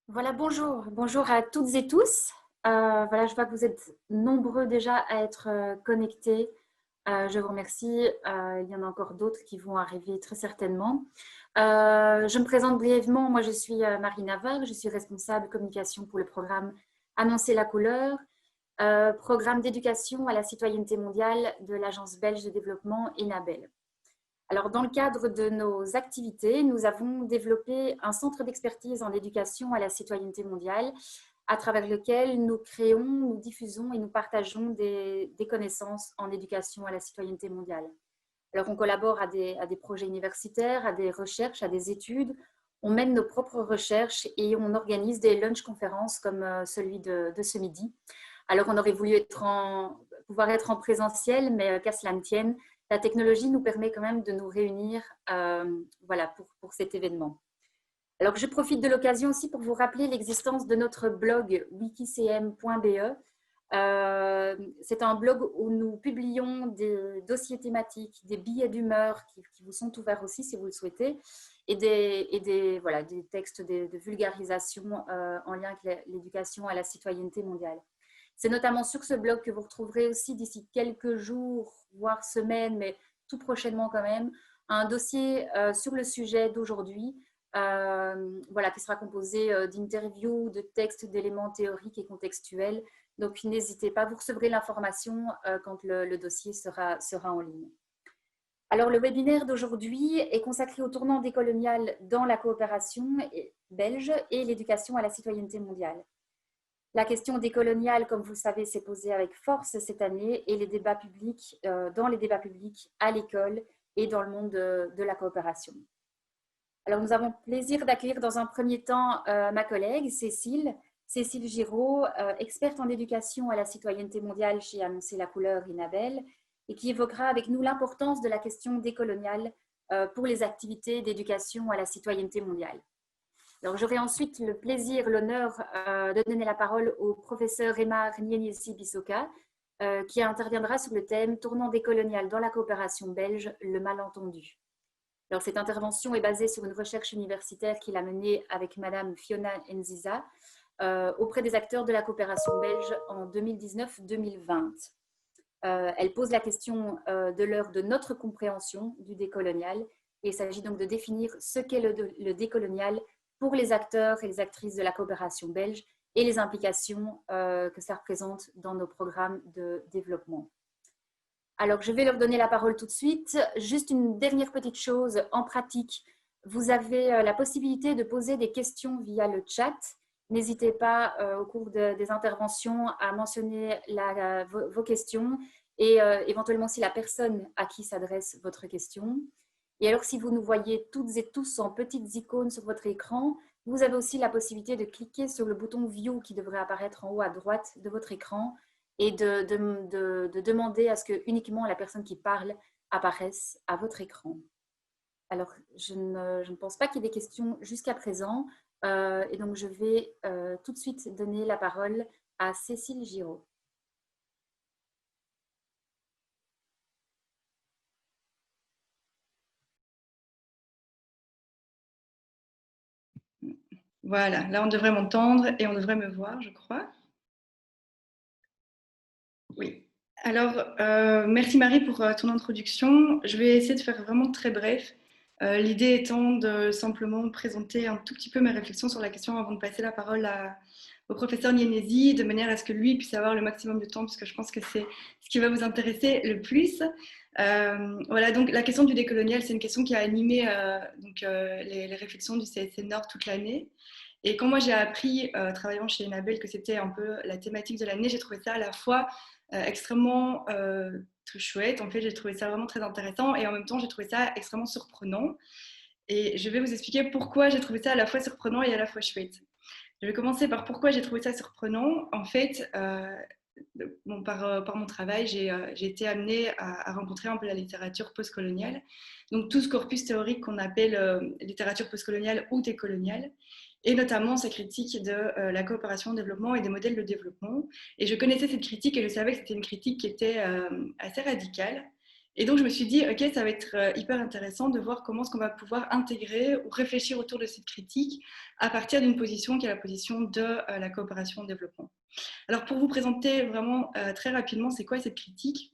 Voilà, bonjour. Bonjour à toutes et tous. Voilà, je vois que vous êtes nombreux déjà à être connectés. Je vous remercie. Il y en a encore d'autres qui vont arriver très certainement. Je me présente brièvement. Moi, je suis Marie Navarre. Je suis responsable communication pour le programme Annoncer la couleur, programme d'éducation à la citoyenneté mondiale de l'Agence belge de développement ENABEL. Alors, dans le cadre de nos activités, nous avons développé un centre d'expertise en éducation à la citoyenneté mondiale à travers lequel nous créons, nous diffusons et nous partageons des connaissances en éducation à la citoyenneté mondiale. Alors, on collabore à des projets universitaires, à des recherches, à des études. On mène nos propres recherches et on organise des lunch-conférences comme celui de ce midi. Alors, on aurait voulu pouvoir être en présentiel, mais qu'à cela ne tienne, la technologie nous permet quand même de nous réunir voilà, pour cet événement. Alors, je profite de l'occasion aussi pour vous rappeler l'existence de notre blog wikicm.be. C'est un blog où nous publions des dossiers thématiques, des billets d'humeur qui vous sont ouverts aussi si vous le souhaitez, et des textes de vulgarisation en lien avec l'éducation à la citoyenneté mondiale. C'est notamment sur ce blog que vous retrouverez aussi d'ici quelques jours, voire semaines, mais tout prochainement quand même, un dossier sur le sujet d'aujourd'hui, voilà, qui sera composé d'interviews, de textes, d'éléments théoriques et contextuels. Donc, n'hésitez pas, vous recevrez l'information quand le dossier sera en ligne. Alors, le webinaire d'aujourd'hui est consacré au tournant décolonial dans la coopération belge et l'éducation à la citoyenneté mondiale. La question décoloniale, comme vous le savez, s'est posée avec force cette année et dans les débats publics à l'école et dans le monde de la coopération. Alors, nous avons le plaisir d'accueillir dans un premier temps ma collègue Cécile Giraud, experte en éducation à la citoyenneté mondiale chez Annoncer la couleur ENABEL, et qui évoquera avec nous l'importance de la question décoloniale pour les activités d'éducation à la citoyenneté mondiale. Alors, j'aurai ensuite le plaisir, l'honneur de donner la parole au professeur Emma Nieniesi-Bisoka, qui interviendra sur le thème « Tournant décolonial dans la coopération belge, le malentendu ». Alors, cette intervention est basée sur une recherche universitaire qu'il a menée avec Madame Fiona Nziza auprès des acteurs de la coopération belge en 2019-2020. Elle pose la question de l'heure de notre compréhension du décolonial, et il s'agit donc de définir ce qu'est le décolonial pour les acteurs et les actrices de la coopération belge et les implications que ça représente dans nos programmes de développement. Alors, je vais leur donner la parole tout de suite. Juste une dernière petite chose en pratique. Vous avez la possibilité de poser des questions via le chat. N'hésitez pas au cours des interventions à mentionner vos questions et éventuellement si la personne à qui s'adresse votre question. Et alors, si vous nous voyez toutes et tous en petites icônes sur votre écran, vous avez aussi la possibilité de cliquer sur le bouton View qui devrait apparaître en haut à droite de votre écran et de demander à ce que uniquement la personne qui parle apparaisse à votre écran. Alors, je ne pense pas qu'il y ait des questions jusqu'à présent, et donc je vais tout de suite donner la parole à Cécile Giraud. Voilà, là on devrait m'entendre et on devrait me voir, je crois. Oui. Alors, merci Marie pour ton introduction. Je vais essayer de faire vraiment très bref. L'idée étant de simplement présenter un tout petit peu mes réflexions sur la question avant de passer la parole au professeur Nienesi, de manière à ce que lui puisse avoir le maximum de temps, puisque je pense que c'est ce qui va vous intéresser le plus. Voilà, donc la question du décolonial, c'est une question qui a animé les réflexions du CSC Nord toute l'année. Et quand moi j'ai appris, travaillant chez ENABEL, que c'était un peu la thématique de l'année, j'ai trouvé ça à la fois extrêmement très chouette. En fait, j'ai trouvé ça vraiment très intéressant et en même temps, j'ai trouvé ça extrêmement surprenant. Et je vais vous expliquer pourquoi j'ai trouvé ça à la fois surprenant et à la fois chouette. Je vais commencer par pourquoi j'ai trouvé ça surprenant. En fait, par mon travail, j'ai été amenée à rencontrer un peu la littérature postcoloniale, donc tout ce corpus théorique qu'on appelle littérature postcoloniale ou décoloniale, et notamment sa critique de la coopération au développement et des modèles de développement. Et je connaissais cette critique et je savais que c'était une critique qui était assez radicale Et donc, je me suis dit, OK, ça va être hyper intéressant de voir comment est-ce qu'on va pouvoir intégrer ou réfléchir autour de cette critique à partir d'une position qui est la position de la coopération au développement. Alors, pour vous présenter vraiment très rapidement, c'est quoi cette critique?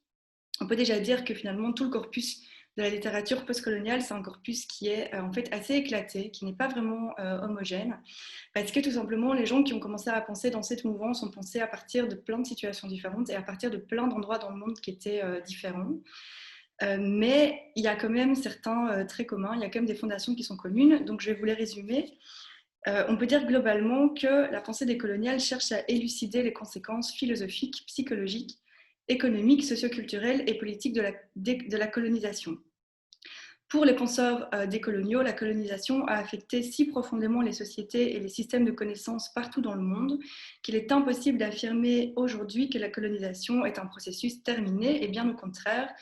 On peut déjà dire que finalement, tout le corpus de la littérature postcoloniale, c'est un corpus qui est en fait assez éclaté, qui n'est pas vraiment homogène, parce que tout simplement, les gens qui ont commencé à penser dans cette mouvance ont pensé à partir de plein de situations différentes et à partir de plein d'endroits dans le monde qui étaient différents. Mais il y a quand même certains traits communs, il y a quand même des fondations qui sont communes, donc je vais vous les résumer. On peut dire globalement que la pensée décoloniale cherche à élucider les conséquences philosophiques, psychologiques, économiques, socioculturelles et politiques de la colonisation. Pour les penseurs décoloniaux, la colonisation a affecté si profondément les sociétés et les systèmes de connaissances partout dans le monde qu'il est impossible d'affirmer aujourd'hui que la colonisation est un processus terminé, et bien au contraire,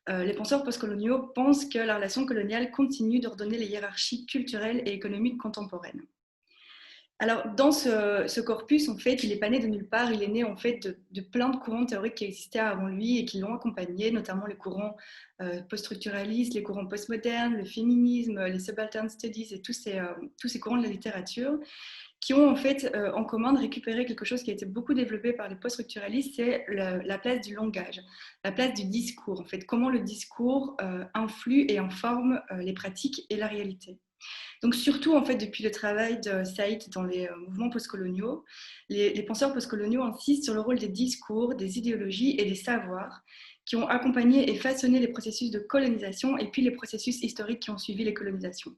les penseurs postcoloniaux pensent que la relation coloniale continue d'ordonner les hiérarchies culturelles et économiques contemporaines. Alors, dans ce corpus, en fait, il n'est pas né de nulle part, il est né en fait de plein de courants théoriques qui existaient avant lui et qui l'ont accompagné, notamment les courants post-structuralistes, les courants postmodernes, le féminisme, les subaltern studies et tous ces courants de la littérature, qui ont en fait en commun de récupérer quelque chose qui a été beaucoup développé par les post-structuralistes, c'est la place du langage, la place du discours, en fait, comment le discours influe et informe les pratiques et la réalité. Donc surtout, en fait, depuis le travail de Saïd dans les mouvements postcoloniaux, les penseurs postcoloniaux insistent sur le rôle des discours, des idéologies et des savoirs qui ont accompagné et façonné les processus de colonisation et puis les processus historiques qui ont suivi les colonisations.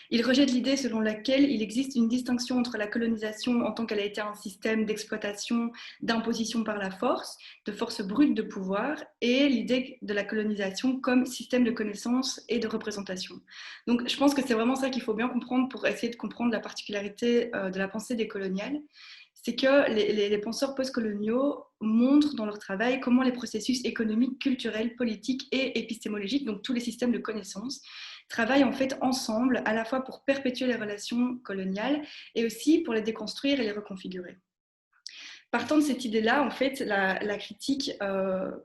Il rejette l'idée selon laquelle il existe une distinction entre la colonisation en tant qu'elle a été un système d'exploitation, d'imposition par la force, de force brute de pouvoir, et l'idée de la colonisation comme système de connaissance et de représentation. Donc je pense que c'est vraiment ça qu'il faut bien comprendre pour essayer de comprendre la particularité de la pensée décoloniale. C'est que les penseurs postcoloniaux montrent dans leur travail comment les processus économiques, culturels, politiques et épistémologiques, donc tous les systèmes de connaissances, travaillent en fait ensemble, à la fois pour perpétuer les relations coloniales et aussi pour les déconstruire et les reconfigurer. Partant de cette idée-là, en fait, la critique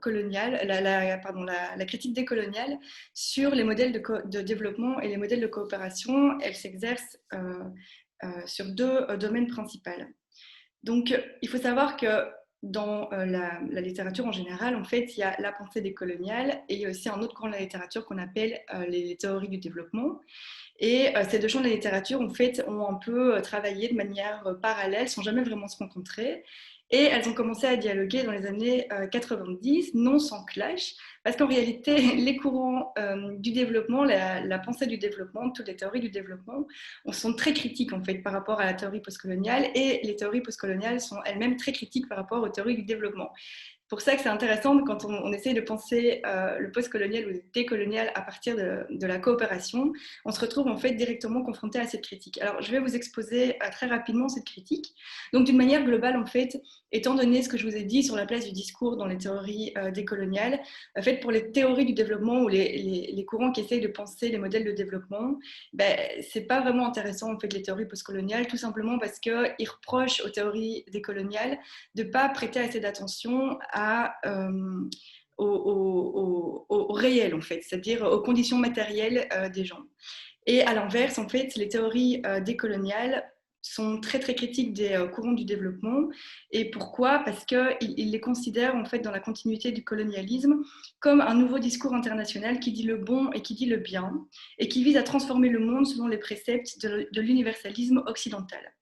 coloniale, la critique décoloniale sur les modèles de développement et les modèles de coopération, elle s'exerce sur deux domaines principaux. Donc, il faut savoir que dans la littérature en général, en fait, il y a la pensée décoloniale et il y a aussi un autre courant de la littérature qu'on appelle les théories du développement. Et ces deux champs de la littérature, en fait, ont un peu travaillé de manière parallèle, sans jamais vraiment se rencontrer. Et elles ont commencé à dialoguer dans les années 90, non sans clash, parce qu'en réalité, les courants du développement, la pensée du développement, toutes les théories du développement, sont très critiques en fait par rapport à la théorie postcoloniale, et les théories postcoloniales sont elles-mêmes très critiques par rapport aux théories du développement. C'est pour ça que c'est intéressant quand on essaye de penser le postcolonial ou le décolonial à partir de la coopération, on se retrouve en fait directement confronté à cette critique. Alors je vais vous exposer très rapidement cette critique. Donc d'une manière globale en fait, étant donné ce que je vous ai dit sur la place du discours dans les théories décoloniales, en fait pour les théories du développement ou les courants qui essayent de penser les modèles de développement, c'est pas vraiment intéressant en fait les théories postcoloniales, tout simplement parce qu'ils reprochent aux théories décoloniales de ne pas prêter assez d'attention au réel, en fait, c'est-à-dire aux conditions matérielles des gens. Et à l'inverse, en fait, les théories décoloniales sont très très critiques des courants du développement. Et pourquoi? Parce qu'ils les considèrent en fait dans la continuité du colonialisme comme un nouveau discours international qui dit le bon et qui dit le bien et qui vise à transformer le monde selon les préceptes de l'universalisme occidental.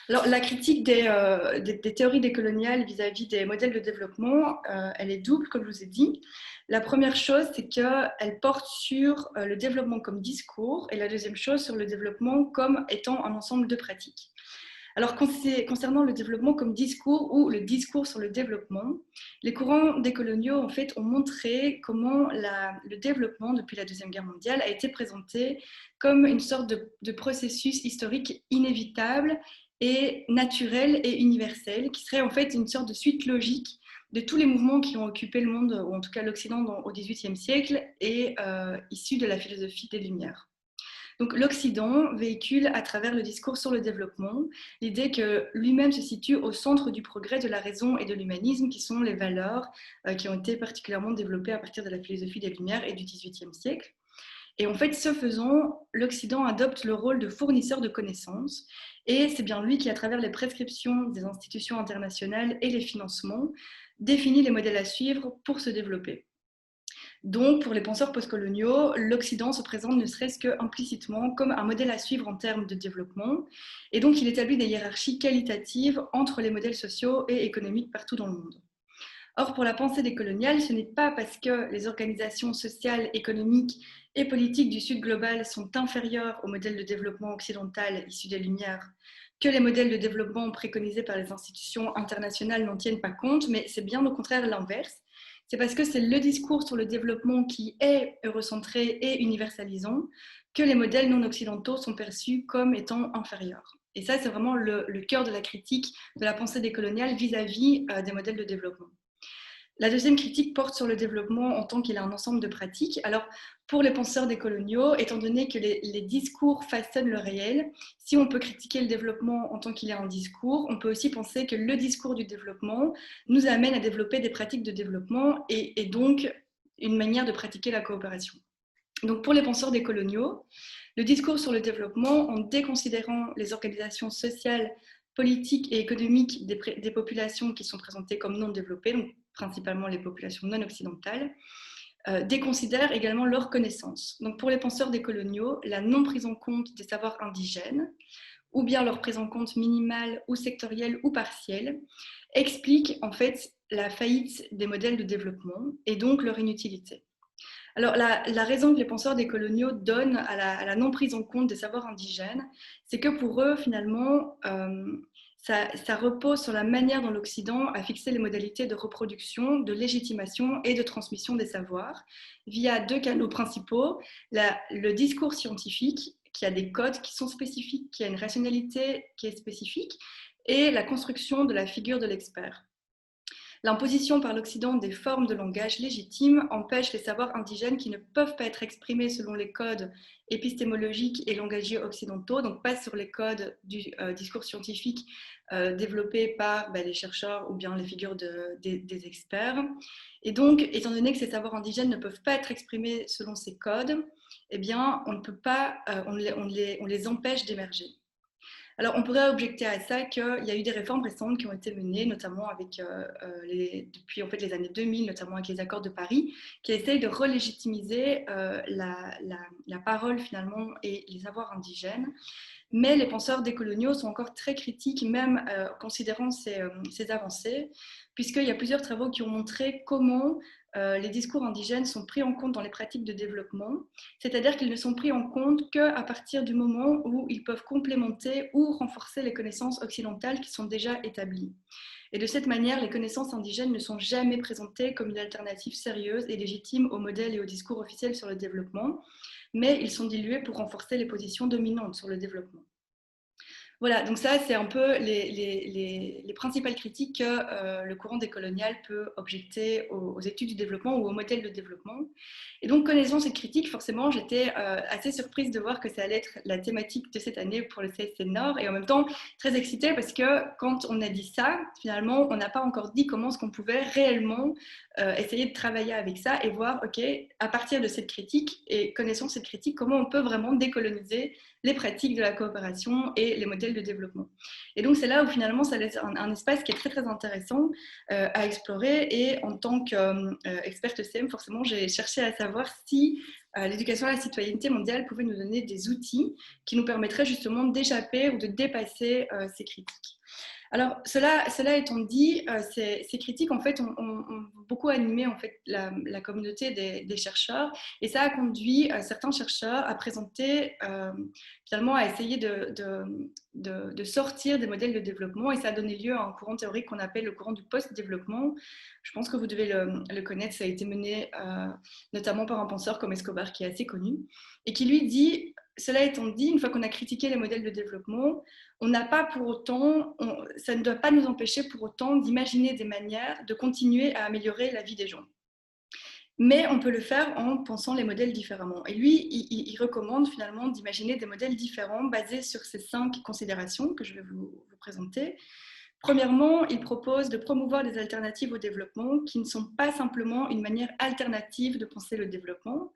Alors, la critique des théories décoloniales vis-à-vis des modèles de développement, elle est double, comme je vous ai dit. La première chose, c'est qu'elle porte sur le développement comme discours, et la deuxième chose, sur le développement comme étant un ensemble de pratiques. Alors, concernant le développement comme discours ou le discours sur le développement, les courants décoloniaux, en fait, ont montré comment le développement, depuis la Deuxième Guerre mondiale, a été présenté comme une sorte de processus historique inévitable et naturel et universel, qui serait en fait une sorte de suite logique de tous les mouvements qui ont occupé le monde, ou en tout cas l'Occident au XVIIIe siècle, et issus de la philosophie des Lumières. Donc l'Occident véhicule à travers le discours sur le développement l'idée que lui-même se situe au centre du progrès, de la raison et de l'humanisme, qui sont les valeurs qui ont été particulièrement développées à partir de la philosophie des Lumières et du XVIIIe siècle. Et en fait, ce faisant, l'Occident adopte le rôle de fournisseur de connaissances, et c'est bien lui qui, à travers les prescriptions des institutions internationales et les financements, définit les modèles à suivre pour se développer. Donc, pour les penseurs postcoloniaux, l'Occident se présente ne serait-ce que implicitement comme un modèle à suivre en termes de développement, et donc il établit des hiérarchies qualitatives entre les modèles sociaux et économiques partout dans le monde. Or, pour la pensée décoloniale, ce n'est pas parce que les organisations sociales, économiques et politiques du Sud global sont inférieures au modèle de développement occidental issu des Lumières que les modèles de développement préconisés par les institutions internationales n'en tiennent pas compte, mais c'est bien au contraire l'inverse. C'est parce que c'est le discours sur le développement qui est eurocentré et universalisant que les modèles non occidentaux sont perçus comme étant inférieurs. Et ça, c'est vraiment le cœur de la critique de la pensée décoloniale vis-à-vis des modèles de développement. La deuxième critique porte sur le développement en tant qu'il a un ensemble de pratiques. Alors, pour les penseurs décoloniaux, étant donné que les discours façonnent le réel, si on peut critiquer le développement en tant qu'il est un discours, on peut aussi penser que le discours du développement nous amène à développer des pratiques de développement et donc une manière de pratiquer la coopération. Donc, pour les penseurs décoloniaux, le discours sur le développement, en déconsidérant les organisations sociales, politiques et économiques des populations qui sont présentées comme non développées, donc principalement les populations non occidentales, déconsidèrent également leurs connaissances. Donc pour les penseurs décoloniaux, la non prise en compte des savoirs indigènes, ou bien leur prise en compte minimale ou sectorielle ou partielle, explique en fait la faillite des modèles de développement et donc leur inutilité. Alors, la raison que les penseurs décoloniaux donnent à la non prise en compte des savoirs indigènes, c'est que pour eux, finalement, ça repose sur la manière dont l'Occident a fixé les modalités de reproduction, de légitimation et de transmission des savoirs via deux canaux principaux, le discours scientifique, qui a des codes qui sont spécifiques, qui a une rationalité qui est spécifique, et la construction de la figure de l'expert. L'imposition par l'Occident des formes de langage légitimes empêche les savoirs indigènes qui ne peuvent pas être exprimés selon les codes épistémologiques et langagiers occidentaux, donc pas sur les codes du discours scientifique développés par les chercheurs ou bien les figures des experts. Et donc, étant donné que ces savoirs indigènes ne peuvent pas être exprimés selon ces codes, eh bien, on ne peut pas, on les empêche d'émerger. Alors, on pourrait objecter à ça qu'il y a eu des réformes récentes qui ont été menées, notamment avec depuis en fait, les années 2000, notamment avec les accords de Paris, qui essayent de relégitimiser la parole finalement et les savoirs indigènes. Mais les penseurs décoloniaux sont encore très critiques, même considérant ces avancées, puisqu'il y a plusieurs travaux qui ont montré comment les discours indigènes sont pris en compte dans les pratiques de développement, c'est-à-dire qu'ils ne sont pris en compte qu'à partir du moment où ils peuvent complémenter ou renforcer les connaissances occidentales qui sont déjà établies. Et de cette manière, les connaissances indigènes ne sont jamais présentées comme une alternative sérieuse et légitime aux modèles et aux discours officiels sur le développement, mais ils sont dilués pour renforcer les positions dominantes sur le développement. Voilà, donc ça, c'est un peu les principales critiques que le courant décolonial peut objecter aux études du développement ou aux modèles de développement. Et donc, connaissant cette critique, forcément, j'étais assez surprise de voir que ça allait être la thématique de cette année pour le CSC Nord, et en même temps, très excitée parce que quand on a dit ça, finalement, on n'a pas encore dit comment est-ce qu'on pouvait réellement essayer de travailler avec ça et voir, OK, à partir de cette critique et connaissant cette critique, comment on peut vraiment décoloniser les pratiques de la coopération et les modèles de développement. Et donc, c'est là où finalement, ça laisse un espace qui est très, très intéressant à explorer. Et en tant qu'experte ECM, forcément, j'ai cherché à savoir si l'éducation à la citoyenneté mondiale pouvait nous donner des outils qui nous permettraient justement d'échapper ou de dépasser ces critiques. Alors, cela étant dit, ces critiques en fait, ont beaucoup animé en fait, la communauté des chercheurs, et ça a conduit certains chercheurs à présenter, finalement, à essayer de sortir des modèles de développement, et ça a donné lieu à un courant théorique qu'on appelle le courant du post-développement. Je pense que vous devez le connaître, ça a été mené notamment par un penseur comme Escobar, qui est assez connu, et qui lui dit, cela étant dit, une fois qu'on a critiqué les modèles de développement, on n'a pas pour autant, ça ne doit pas nous empêcher pour autant d'imaginer des manières de continuer à améliorer la vie des gens. mais on peut le faire en pensant les modèles différemment. Et lui, il recommande finalement d'imaginer des modèles différents basés sur ces 5 considérations que je vais vous présenter. Premièrement, il propose de promouvoir des alternatives au développement qui ne sont pas simplement une manière alternative de penser le développement.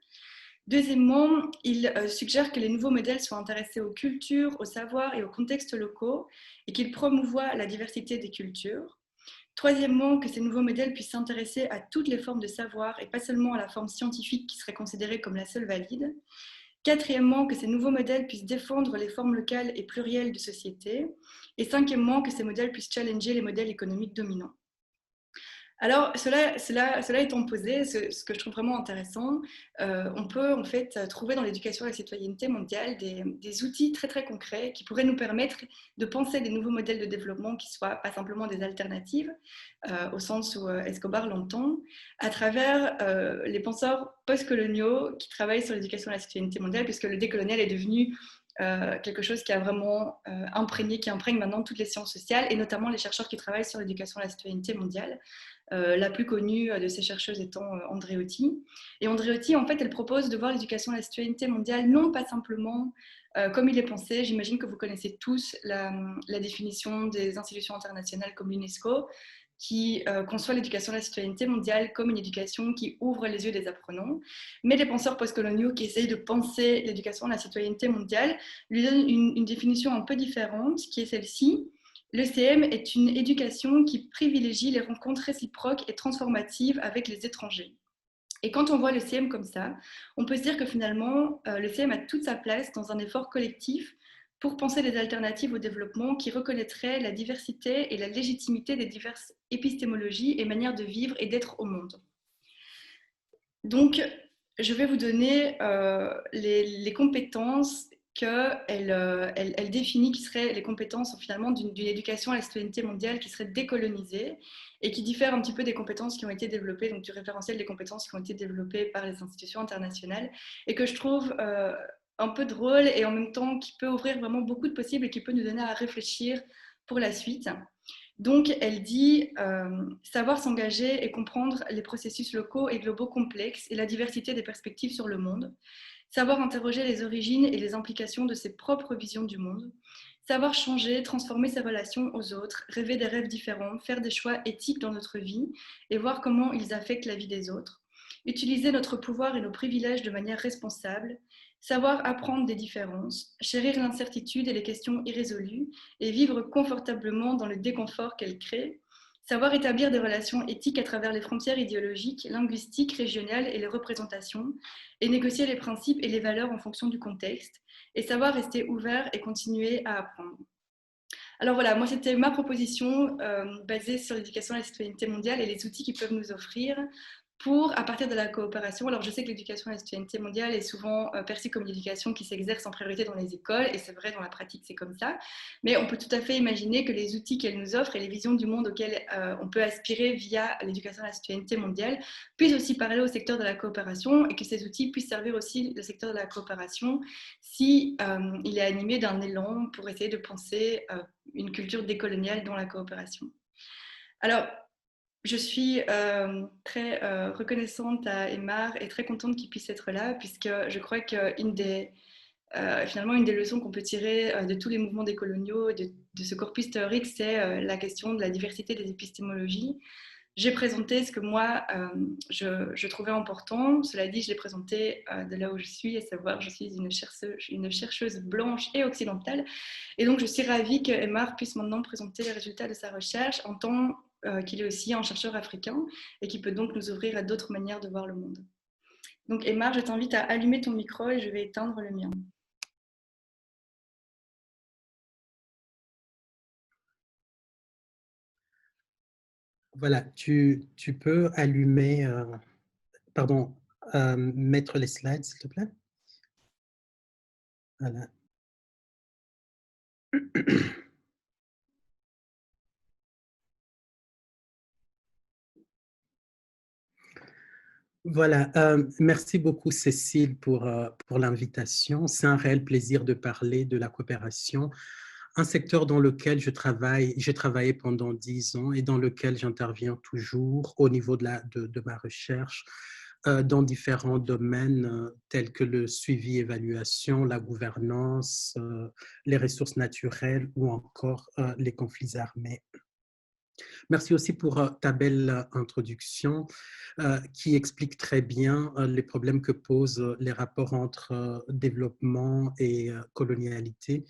Deuxièmement, il suggère que les nouveaux modèles soient intéressés aux cultures, aux savoirs et aux contextes locaux et qu'ils promouvoient la diversité des cultures. Troisièmement, que ces nouveaux modèles puissent s'intéresser à toutes les formes de savoir et pas seulement à la forme scientifique qui serait considérée comme la seule valide. Quatrièmement, que ces nouveaux modèles puissent défendre les formes locales et plurielles de société. Et cinquièmement, que ces modèles puissent challenger les modèles économiques dominants. Alors, cela étant posé, ce que je trouve vraiment intéressant, on peut en fait trouver dans l'éducation à la citoyenneté mondiale des outils très très concrets qui pourraient nous permettre de penser des nouveaux modèles de développement qui soient pas simplement des alternatives, au sens où Escobar l'entend, à travers les penseurs postcoloniaux qui travaillent sur l'éducation à la citoyenneté mondiale, puisque le décolonial est devenu quelque chose qui a vraiment qui imprègne maintenant toutes les sciences sociales, et notamment les chercheurs qui travaillent sur l'éducation à la citoyenneté mondiale. La plus connue de ces chercheuses étant Andreotti. Et Andreotti, en fait, elle propose de voir l'éducation à la citoyenneté mondiale non pas simplement comme il est pensé. J'imagine que vous connaissez tous la définition des institutions internationales comme l'UNESCO, qui conçoit l'éducation à la citoyenneté mondiale comme une éducation qui ouvre les yeux des apprenants. Mais les penseurs postcoloniaux qui essayent de penser l'éducation à la citoyenneté mondiale lui donnent une définition un peu différente, qui est celle-ci. L'ECM est une éducation qui privilégie les rencontres réciproques et transformatives avec les étrangers. Et quand on voit l'ECM comme ça, on peut se dire que finalement, l'ECM a toute sa place dans un effort collectif pour penser des alternatives au développement qui reconnaîtraient la diversité et la légitimité des diverses épistémologies et manières de vivre et d'être au monde. Donc, je vais vous donner les compétences qu'elle définit, qui seraient les compétences finalement d'une éducation à la citoyenneté mondiale qui serait décolonisée et qui diffère un petit peu des compétences qui ont été développées, donc du référentiel des compétences qui ont été développées par les institutions internationales, et que je trouve un peu drôle et en même temps qui peut ouvrir vraiment beaucoup de possibles et qui peut nous donner à réfléchir pour la suite. Donc, elle dit savoir s'engager et comprendre les processus locaux et globaux complexes et la diversité des perspectives sur le monde. Savoir interroger les origines et les implications de ses propres visions du monde. Savoir changer, transformer ses relations aux autres, rêver des rêves différents, faire des choix éthiques dans notre vie et voir comment ils affectent la vie des autres. Utiliser notre pouvoir et nos privilèges de manière responsable. Savoir apprendre des différences, chérir l'incertitude et les questions irrésolues et vivre confortablement dans le déconfort qu'elles créent. Savoir établir des relations éthiques à travers les frontières idéologiques, linguistiques, régionales et les représentations, et négocier les principes et les valeurs en fonction du contexte, et savoir rester ouvert et continuer à apprendre. Alors voilà, moi c'était ma proposition basée sur l'éducation à la citoyenneté mondiale et les outils qu'ils peuvent nous offrir pour, à partir de la coopération, alors je sais que l'éducation à la citoyenneté mondiale est souvent perçue comme une éducation qui s'exerce en priorité dans les écoles, et c'est vrai, dans la pratique, c'est comme ça, mais on peut tout à fait imaginer que les outils qu'elle nous offre et les visions du monde auxquelles on peut aspirer via l'éducation à la citoyenneté mondiale puissent aussi parler au secteur de la coopération, et que ces outils puissent servir aussi le secteur de la coopération si il est animé d'un élan pour essayer de penser une culture décoloniale dans la coopération. Alors, je suis très reconnaissante à Aymar et très contente qu'il puisse être là, puisque je crois qu'une des, finalement, une des leçons qu'on peut tirer de tous les mouvements décoloniaux, de ce corpus théorique, c'est la question de la diversité des épistémologies. J'ai présenté ce que moi, je trouvais important. Cela dit, je l'ai présenté de là où je suis, à savoir, je suis une chercheuse blanche et occidentale. Et donc, je suis ravie que Aymar puisse maintenant présenter les résultats de sa recherche en tant qu'il est aussi un chercheur africain et qui peut donc nous ouvrir à d'autres manières de voir le monde. Donc, Aymar, je t'invite à allumer ton micro et je vais éteindre le mien. Voilà, tu peux allumer, pardon, mettre les slides, s'il te plaît. Voilà. Voilà, merci beaucoup Cécile pour l'invitation. C'est un réel plaisir de parler de la coopération, un secteur dans lequel j'ai travaillé pendant 10 ans et dans lequel j'interviens toujours au niveau de ma recherche dans différents domaines tels que le suivi, évaluation, la gouvernance, les ressources naturelles ou encore les conflits armés. Merci aussi pour ta belle introduction qui explique très bien les problèmes que posent les rapports entre développement et colonialité.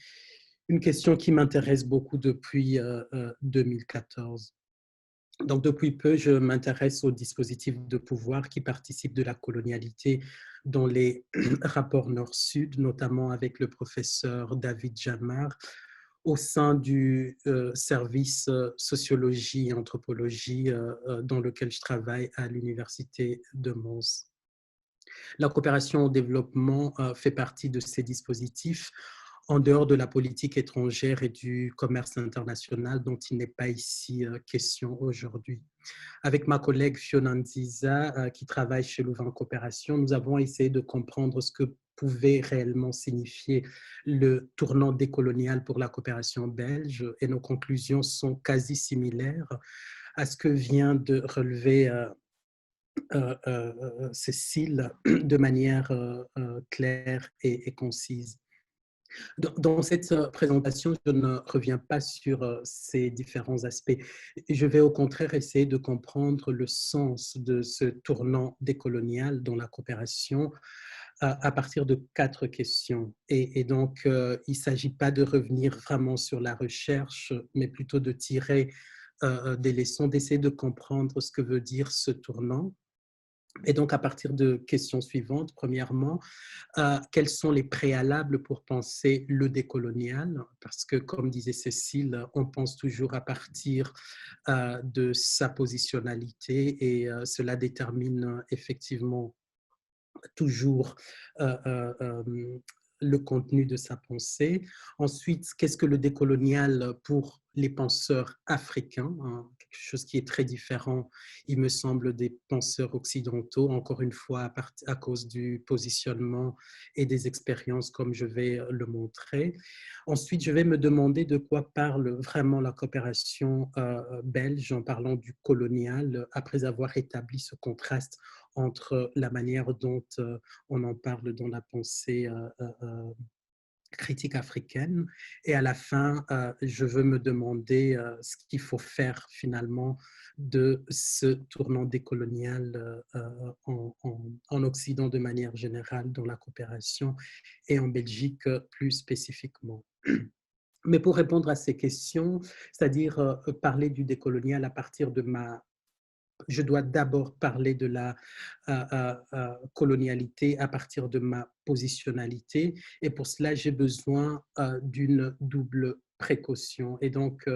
Une question qui m'intéresse beaucoup depuis 2014. Donc, depuis peu, je m'intéresse aux dispositifs de pouvoir qui participent de la colonialité dans les rapports Nord-Sud, notamment avec le professeur David Jamar, au sein du service sociologie et anthropologie dans lequel je travaille à l'Université de Mons. La coopération au développement fait partie de ces dispositifs en dehors de la politique étrangère et du commerce international dont il n'est pas ici question aujourd'hui. Avec ma collègue Fiona Nziza, qui travaille chez Louvain Coopération, nous avons essayé de comprendre ce que pouvait réellement signifier le tournant décolonial pour la coopération belge et nos conclusions sont quasi similaires à ce que vient de relever Cécile de manière claire et concise. Dans cette présentation, je ne reviens pas sur ces différents aspects. Je vais au contraire essayer de comprendre le sens de ce tournant décolonial dans la coopération à partir de 4 questions. Et donc, il ne s'agit pas de revenir vraiment sur la recherche, mais plutôt de tirer des leçons, d'essayer de comprendre ce que veut dire ce tournant. Et donc, à partir de questions suivantes, premièrement, quels sont les préalables pour penser le décolonial? Parce que, comme disait Cécile, on pense toujours à partir de sa positionnalité et cela détermine effectivement toujours le contenu de sa pensée. Ensuite, qu'est-ce que le décolonial pour les penseurs africains, hein, quelque chose qui est très différent, il me semble, des penseurs occidentaux, encore une fois à cause du positionnement et des expériences comme je vais le montrer. Ensuite, je vais me demander de quoi parle vraiment la coopération belge en parlant du colonial, après avoir établi ce contraste entre la manière dont on en parle dans la pensée critique africaine. Et à la fin, je veux me demander ce qu'il faut faire finalement de ce tournant décolonial en Occident de manière générale, dans la coopération et en Belgique plus spécifiquement. Mais pour répondre à ces questions, c'est-à-dire parler du décolonial à partir de je dois d'abord parler de la colonialité à partir de ma positionnalité. Et pour cela, j'ai besoin d'une double précaution. Et donc,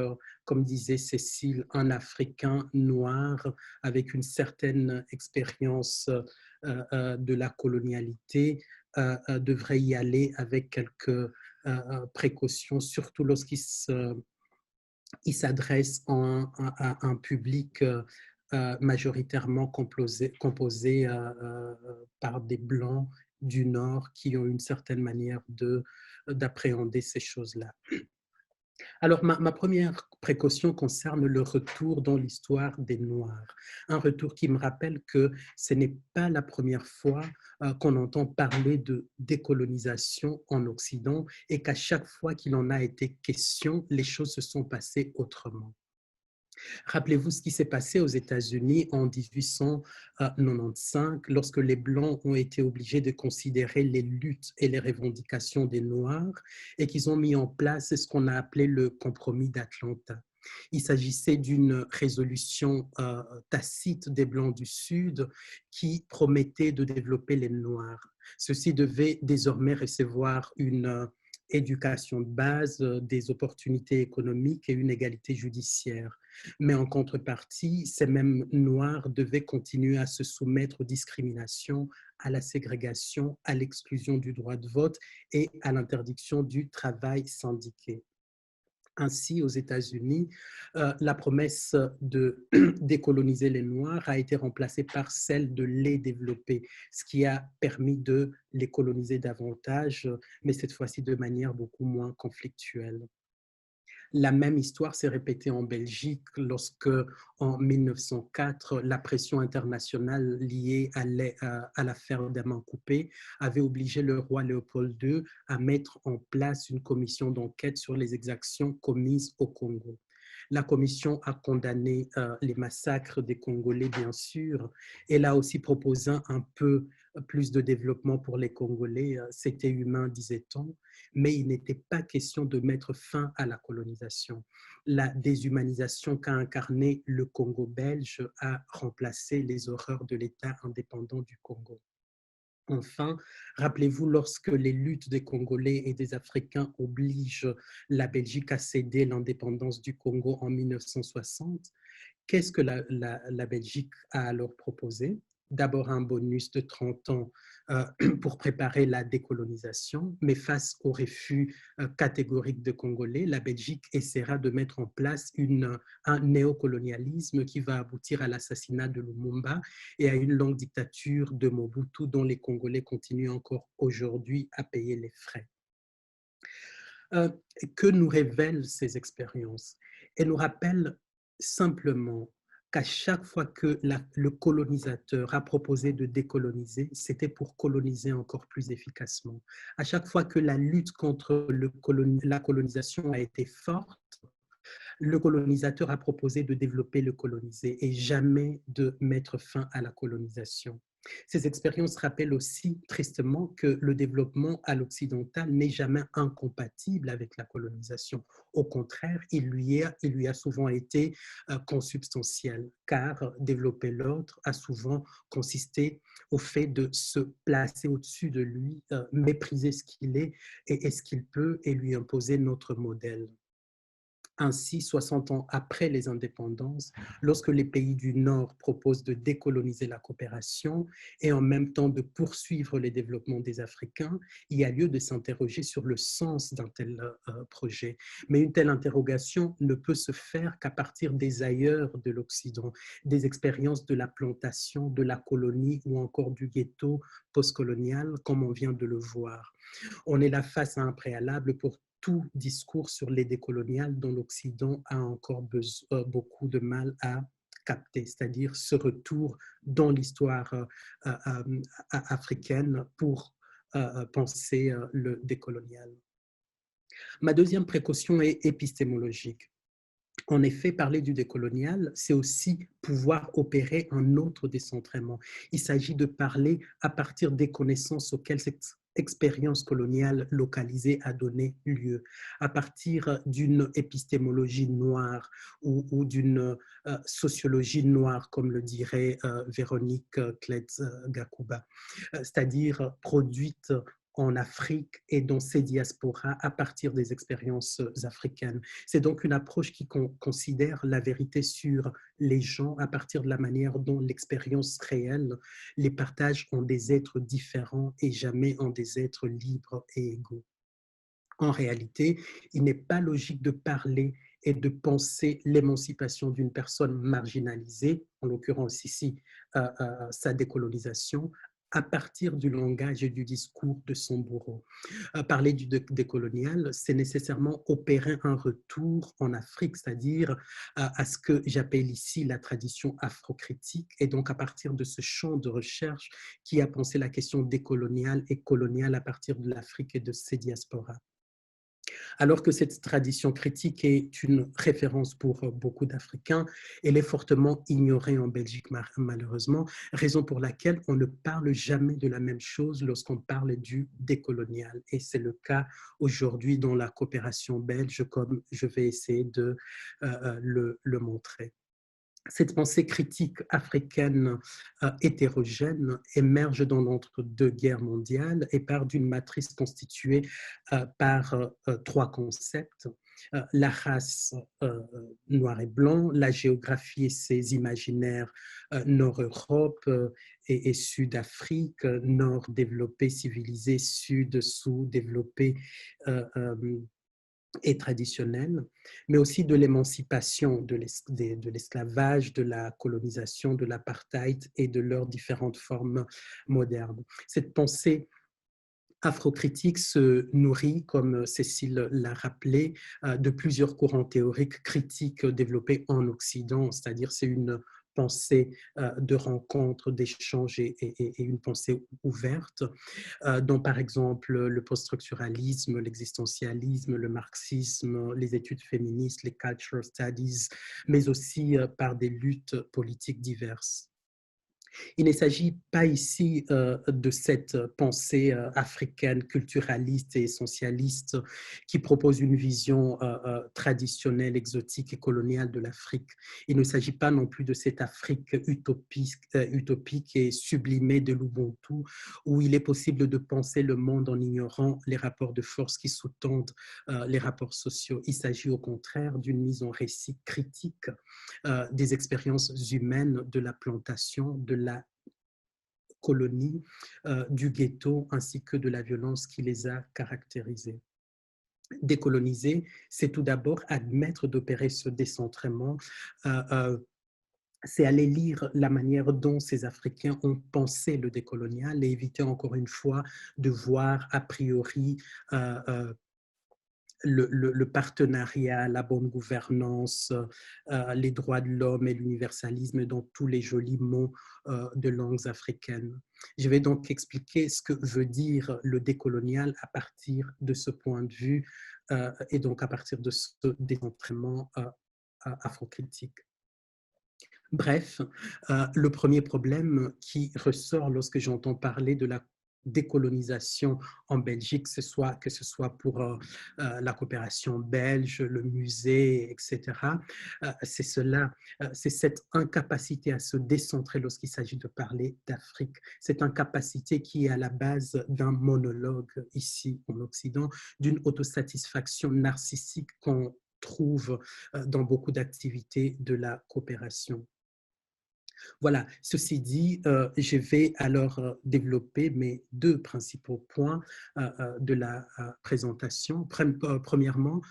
comme disait Cécile, un Africain noir avec une certaine expérience de la colonialité devrait y aller avec quelques précautions, surtout lorsqu'il s'adresse à un public majoritairement composé par des Blancs du Nord qui ont une certaine manière d'appréhender ces choses-là. Alors, ma première précaution concerne le retour dans l'histoire des Noirs. Un retour qui me rappelle que ce n'est pas la première fois qu'on entend parler de décolonisation en Occident et qu'à chaque fois qu'il en a été question, les choses se sont passées autrement. Rappelez-vous ce qui s'est passé aux États-Unis en 1895, lorsque les Blancs ont été obligés de considérer les luttes et les revendications des Noirs et qu'ils ont mis en place ce qu'on a appelé le compromis d'Atlanta. Il s'agissait d'une résolution tacite des Blancs du Sud qui promettait de développer les Noirs. Ceux-ci devaient désormais recevoir une éducation de base, des opportunités économiques et une égalité judiciaire. Mais en contrepartie, ces mêmes Noirs devaient continuer à se soumettre aux discriminations, à la ségrégation, à l'exclusion du droit de vote et à l'interdiction du travail syndiqué. Ainsi, aux États-Unis, la promesse de décoloniser les Noirs a été remplacée par celle de les développer, ce qui a permis de les coloniser davantage, mais cette fois-ci de manière beaucoup moins conflictuelle. La même histoire s'est répétée en Belgique lorsque, en 1904, la pression internationale liée à l'affaire des mains coupées avait obligé le roi Léopold II à mettre en place une commission d'enquête sur les exactions commises au Congo. La commission a condamné les massacres des Congolais, bien sûr. Elle a aussi proposé un peu plus de développement pour les Congolais. C'était humain, disait-on, mais il n'était pas question de mettre fin à la colonisation. La déshumanisation qu'a incarnée le Congo belge a remplacé les horreurs de l'État indépendant du Congo. Enfin, rappelez-vous, lorsque les luttes des Congolais et des Africains obligent la Belgique à céder l'indépendance du Congo en 1960, qu'est-ce que la Belgique a alors proposé? D'abord un bonus de 30 ans pour préparer la décolonisation, mais face au refus catégorique de Congolais, la Belgique essaiera de mettre en place un néocolonialisme qui va aboutir à l'assassinat de Lumumba et à une longue dictature de Mobutu dont les Congolais continuent encore aujourd'hui à payer les frais. Que nous révèlent ces expériences? Elles nous rappellent simplement qu'à chaque fois que le colonisateur a proposé de décoloniser, c'était pour coloniser encore plus efficacement. À chaque fois que la lutte contre la colonisation a été forte, le colonisateur a proposé de développer le colonisé et jamais de mettre fin à la colonisation. Ces expériences rappellent aussi tristement que le développement à l'occidental n'est jamais incompatible avec la colonisation. Au contraire, il lui a souvent été consubstantiel, car développer l'autre a souvent consisté au fait de se placer au-dessus de lui, mépriser ce qu'il est et ce qu'il peut et lui imposer notre modèle. Ainsi, 60 ans après les indépendances, lorsque les pays du Nord proposent de décoloniser la coopération et en même temps de poursuivre les développements des Africains, il y a lieu de s'interroger sur le sens d'un tel projet. Mais une telle interrogation ne peut se faire qu'à partir des ailleurs de l'Occident, des expériences de la plantation, de la colonie ou encore du ghetto postcolonial, comme on vient de le voir. On est là face à un préalable pour tout discours sur les décoloniales dont l'Occident a encore beaucoup de mal à capter, c'est-à-dire ce retour dans l'histoire africaine pour penser le décolonial. Ma deuxième précaution est épistémologique. En effet, parler du décolonial, c'est aussi pouvoir opérer un autre décentrement. Il s'agit de parler à partir des connaissances auxquelles cette expérience coloniale localisée a donné lieu, à partir d'une épistémologie noire ou d'une sociologie noire, comme le dirait Véronique Kletz-Gakuba, c'est-à-dire produite en Afrique et dans ces diasporas à partir des expériences africaines. C'est donc une approche qui considère la vérité sur les gens à partir de la manière dont l'expérience réelle les partage en des êtres différents et jamais en des êtres libres et égaux. En réalité, il n'est pas logique de parler et de penser l'émancipation d'une personne marginalisée, en l'occurrence ici sa décolonisation, à partir du langage et du discours de son bourreau. Parler du décolonial, c'est nécessairement opérer un retour en Afrique, c'est-à-dire à ce que j'appelle ici la tradition afrocritique, et donc à partir de ce champ de recherche qui a pensé la question décoloniale et coloniale à partir de l'Afrique et de ses diasporas. Alors que cette tradition critique est une référence pour beaucoup d'Africains, elle est fortement ignorée en Belgique malheureusement, raison pour laquelle on ne parle jamais de la même chose lorsqu'on parle du décolonial. Et c'est le cas aujourd'hui dans la coopération belge, comme je vais essayer de le montrer. Cette pensée critique africaine hétérogène émerge dans l'entre-deux guerres mondiales et part d'une matrice constituée par trois concepts. La race noir et blanc, la géographie et ses imaginaires Nord-Europe et Sud-Afrique, Nord développé, civilisé, Sud sous-développé et traditionnelle, mais aussi de l'émancipation de l'esclavage, de la colonisation, de l'apartheid et de leurs différentes formes modernes. Cette pensée afrocritique se nourrit, comme Cécile l'a rappelé, de plusieurs courants théoriques critiques développés en Occident, c'est-à-dire c'est une pensée de rencontre, d'échange et une pensée ouverte, dont par exemple le post-structuralisme, l'existentialisme, le marxisme, les études féministes, les cultural studies, mais aussi par des luttes politiques diverses. Il ne s'agit pas ici de cette pensée africaine, culturaliste et essentialiste qui propose une vision traditionnelle, exotique et coloniale de l'Afrique. Il ne s'agit pas non plus de cette Afrique utopique et sublimée de l'Ubuntu, où il est possible de penser le monde en ignorant les rapports de force qui sous-tendent les rapports sociaux. Il s'agit au contraire d'une mise en récit critique des expériences humaines, de la plantation, de la colonie, du ghetto, ainsi que de la violence qui les a caractérisés. Décoloniser, c'est tout d'abord admettre d'opérer ce décentrement, c'est aller lire la manière dont ces Africains ont pensé le décolonial et éviter encore une fois de voir a priori le partenariat, la bonne gouvernance, les droits de l'homme et l'universalisme dans tous les jolis mots de langues africaines. Je vais donc expliquer ce que veut dire le décolonial à partir de ce point de vue et donc à partir de ce décentrement afrocritique. Bref, le premier problème qui ressort lorsque j'entends parler de la décolonisation en Belgique, que ce soit pour la coopération belge, le musée, etc., c'est cela, c'est cette incapacité à se décentrer lorsqu'il s'agit de parler d'Afrique, cette incapacité qui est à la base d'un monologue ici en Occident, d'une autosatisfaction narcissique qu'on trouve dans beaucoup d'activités de la coopération. Voilà, ceci dit, je vais alors développer mes deux principaux points de la présentation. Premièrement,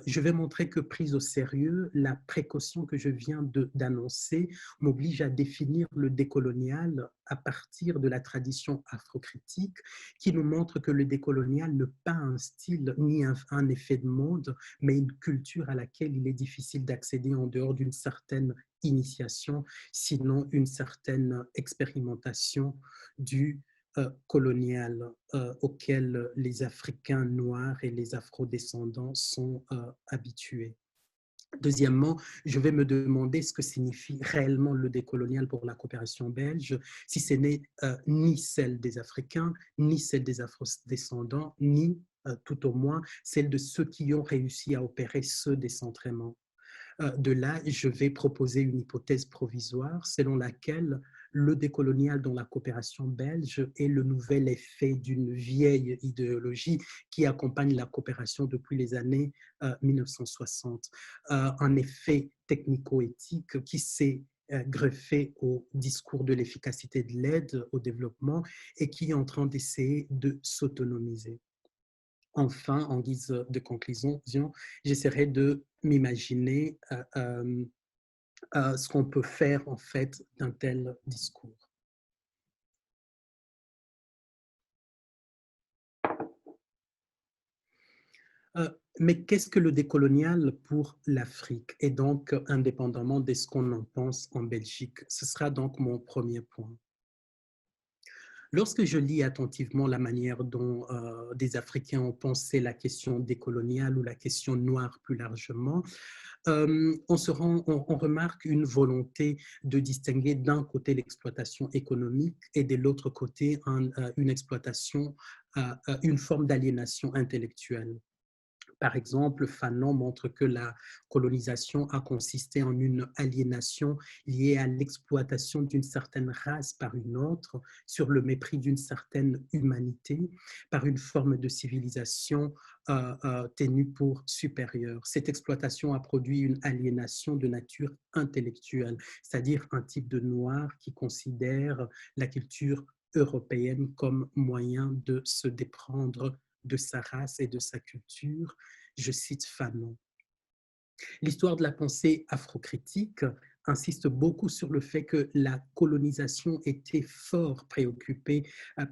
je vais montrer que prise au sérieux, la précaution que je viens d'annoncer m'oblige à définir le décolonial à partir de la tradition afrocritique qui nous montre que le décolonial n'est pas un style ni un effet de mode, mais une culture à laquelle il est difficile d'accéder en dehors d'une certaine initiation, sinon une certaine expérimentation du colonial auquel les Africains noirs et les afrodescendants sont habitués. Deuxièmement, je vais me demander ce que signifie réellement le décolonial pour la coopération belge, si ce n'est ni celle des Africains, ni celle des afrodescendants, ni tout au moins celle de ceux qui ont réussi à opérer ce décentrement. De là, je vais proposer une hypothèse provisoire selon laquelle le décolonial dans la coopération belge est le nouvel effet d'une vieille idéologie qui accompagne la coopération depuis les années 1960. Un effet technico-éthique qui s'est greffé au discours de l'efficacité de l'aide au développement et qui est en train d'essayer de s'autonomiser. Enfin, en guise de conclusion, j'essaierai de m'imaginer ce qu'on peut faire en fait d'un tel discours. Mais qu'est-ce que le décolonial pour l'Afrique? Et donc, indépendamment de ce qu'on en pense en Belgique, ce sera donc mon premier point. Lorsque je lis attentivement la manière dont des Africains ont pensé la question décoloniale ou la question noire plus largement, on remarque une volonté de distinguer d'un côté l'exploitation économique et de l'autre côté une exploitation, une forme d'aliénation intellectuelle. Par exemple, Fanon montre que la colonisation a consisté en une aliénation liée à l'exploitation d'une certaine race par une autre, sur le mépris d'une certaine humanité, par une forme de civilisation tenue pour supérieure. Cette exploitation a produit une aliénation de nature intellectuelle, c'est-à-dire un type de noir qui considère la culture européenne comme moyen de se déprendre de sa race et de sa culture. Je cite Fanon. L'histoire de la pensée afrocritique insiste beaucoup sur le fait que la colonisation était fort préoccupée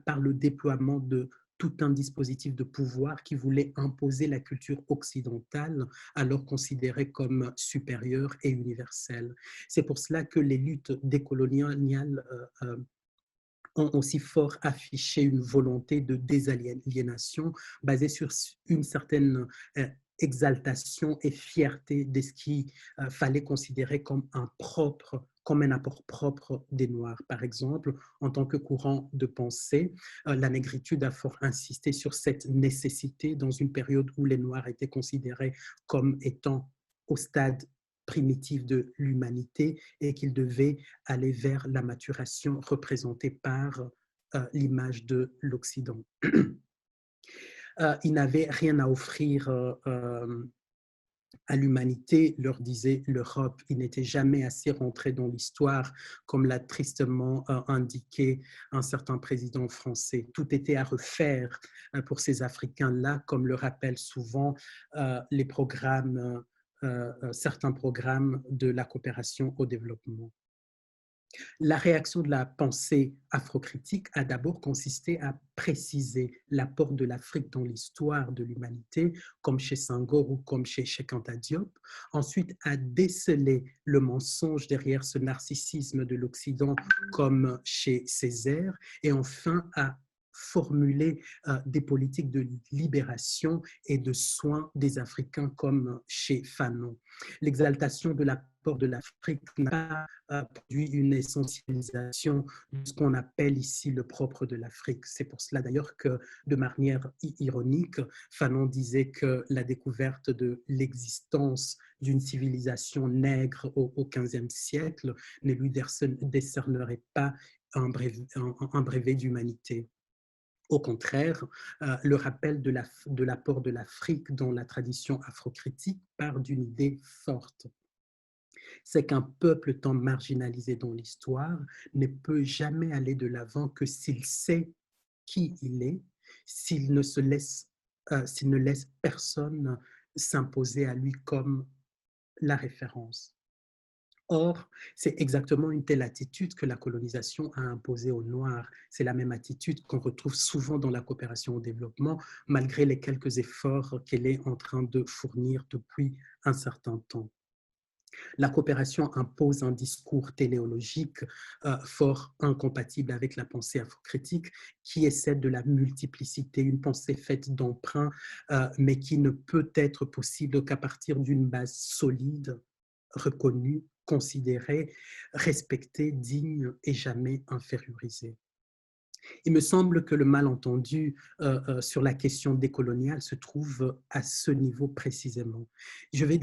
par le déploiement de tout un dispositif de pouvoir qui voulait imposer la culture occidentale, alors considérée comme supérieure et universelle. C'est pour cela que les luttes décoloniales ont aussi fort affiché une volonté de désaliénation basée sur une certaine exaltation et fierté de ce qu'il fallait considérer comme un apport propre des Noirs. Par exemple, en tant que courant de pensée, la négritude a fort insisté sur cette nécessité dans une période où les Noirs étaient considérés comme étant au stade primitif de l'humanité et qu'ils devaient aller vers la maturation représentée par l'image de l'Occident. Ils n'avaient rien à offrir à l'humanité, leur disait l'Europe. Ils n'étaient jamais assez rentrés dans l'histoire, comme l'a tristement indiqué un certain président français. Tout était à refaire pour ces Africains-là, comme le rappellent souvent les programmes, certains programmes de la coopération au développement. La réaction de la pensée afrocritique a d'abord consisté à préciser l'apport de l'Afrique dans l'histoire de l'humanité, comme chez Senghor ou comme chez Cheikh Anta Diop. Ensuite, à déceler le mensonge derrière ce narcissisme de l'Occident, comme chez Césaire. Et enfin, à formuler des politiques de libération et de soins des Africains, comme chez Fanon. L'exaltation de l'apport de l'Afrique n'a pas produit une essentialisation de ce qu'on appelle ici le propre de l'Afrique. C'est pour cela d'ailleurs que, de manière ironique, Fanon disait que la découverte de l'existence d'une civilisation nègre au XVe siècle ne lui décernerait pas un brevet d'humanité. Au contraire, le rappel de l'apport de l'Afrique dans la tradition afrocritique part d'une idée forte. C'est qu'un peuple tant marginalisé dans l'histoire ne peut jamais aller de l'avant que s'il sait qui il est, s'il ne laisse personne s'imposer à lui comme la référence. Or, c'est exactement une telle attitude que la colonisation a imposée aux Noirs. C'est la même attitude qu'on retrouve souvent dans la coopération au développement, malgré les quelques efforts qu'elle est en train de fournir depuis un certain temps. La coopération impose un discours téléologique fort incompatible avec la pensée afrocritique, qui est celle de la multiplicité, une pensée faite d'emprunts, mais qui ne peut être possible qu'à partir d'une base solide, reconnue, considérée, respectée, digne et jamais infériorisée. Il me semble que le malentendu sur la question décoloniale se trouve à ce niveau précisément. Je vais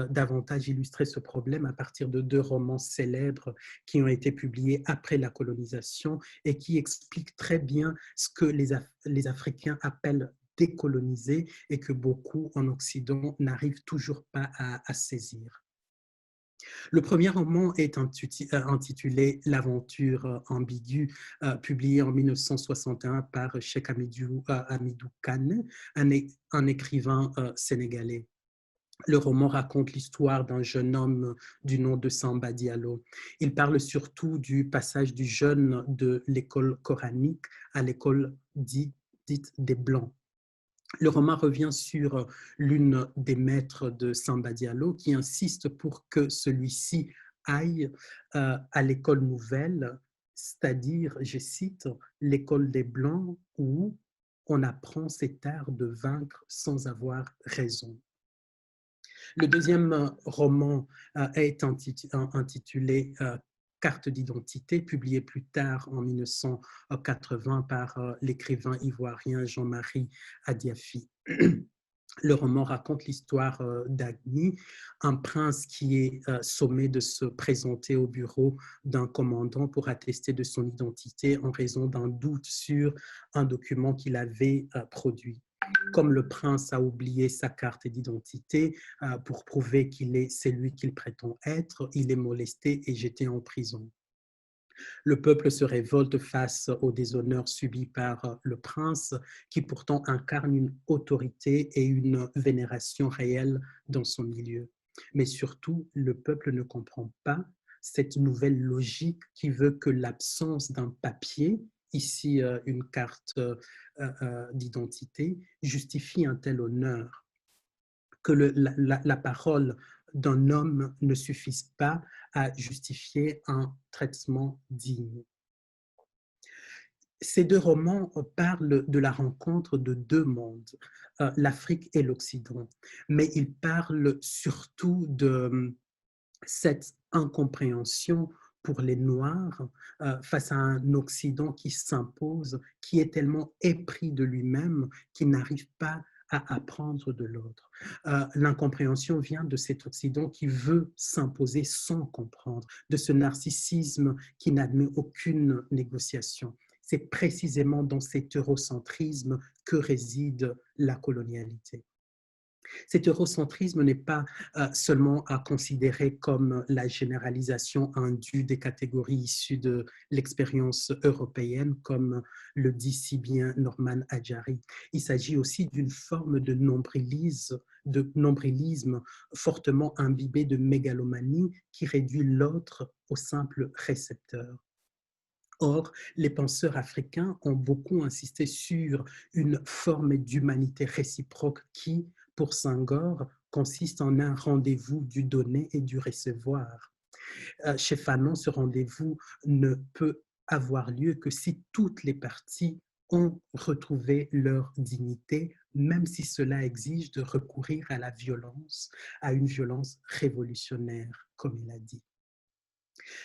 davantage illustrer ce problème à partir de deux romans célèbres qui ont été publiés après la colonisation et qui expliquent très bien ce que les Africains appellent décoloniser et que beaucoup en Occident n'arrivent toujours pas à saisir. Le premier roman est intitulé L'aventure ambiguë, publié en 1961 par Cheikh Hamidou Kane, un écrivain sénégalais. Le roman raconte l'histoire d'un jeune homme du nom de Samba Diallo. Il parle surtout du passage du jeune de l'école coranique à l'école dite des Blancs. Le roman revient sur l'une des maîtres de Samba Diallo qui insiste pour que celui-ci aille à l'école nouvelle, c'est-à-dire, je cite, l'école des Blancs où on apprend cet art de vaincre sans avoir raison. Le deuxième roman est intitulé Carte d'identité, publié plus tard en 1980 par l'écrivain ivoirien Jean-Marie Adiafi. Le roman raconte l'histoire d'Agni, un prince qui est sommé de se présenter au bureau d'un commandant pour attester de son identité en raison d'un doute sur un document qu'il avait produit. Comme le prince a oublié sa carte d'identité pour prouver qu'il est celui qu'il prétend être, il est molesté et jeté en prison. Le peuple se révolte face au déshonneur subi par le prince, qui pourtant incarne une autorité et une vénération réelle dans son milieu. Mais surtout, le peuple ne comprend pas cette nouvelle logique qui veut que l'absence d'un papier, ici une carte d'identité, justifie un tel honneur, que la parole d'un homme ne suffise pas à justifier un traitement digne. Ces deux romans parlent de la rencontre de deux mondes, l'Afrique et l'Occident, mais ils parlent surtout de cette incompréhension pour les Noirs face à un Occident qui s'impose, qui est tellement épris de lui-même qu'il n'arrive pas à apprendre de l'autre. L'incompréhension vient de cet Occident qui veut s'imposer sans comprendre, de ce narcissisme qui n'admet aucune négociation. C'est précisément dans cet eurocentrisme que réside la colonialité. Cet eurocentrisme n'est pas seulement à considérer comme la généralisation indue des catégories issues de l'expérience européenne, comme le dit si bien Norman Hadjari. Il s'agit aussi d'une forme de nombrilisme fortement imbibé de mégalomanie qui réduit l'autre au simple récepteur. Or, les penseurs africains ont beaucoup insisté sur une forme d'humanité réciproque qui, pour Senghor, consiste en un rendez-vous du donner et du recevoir. Chez Fanon, ce rendez-vous ne peut avoir lieu que si toutes les parties ont retrouvé leur dignité, même si cela exige de recourir à la violence, à une violence révolutionnaire, comme il a dit.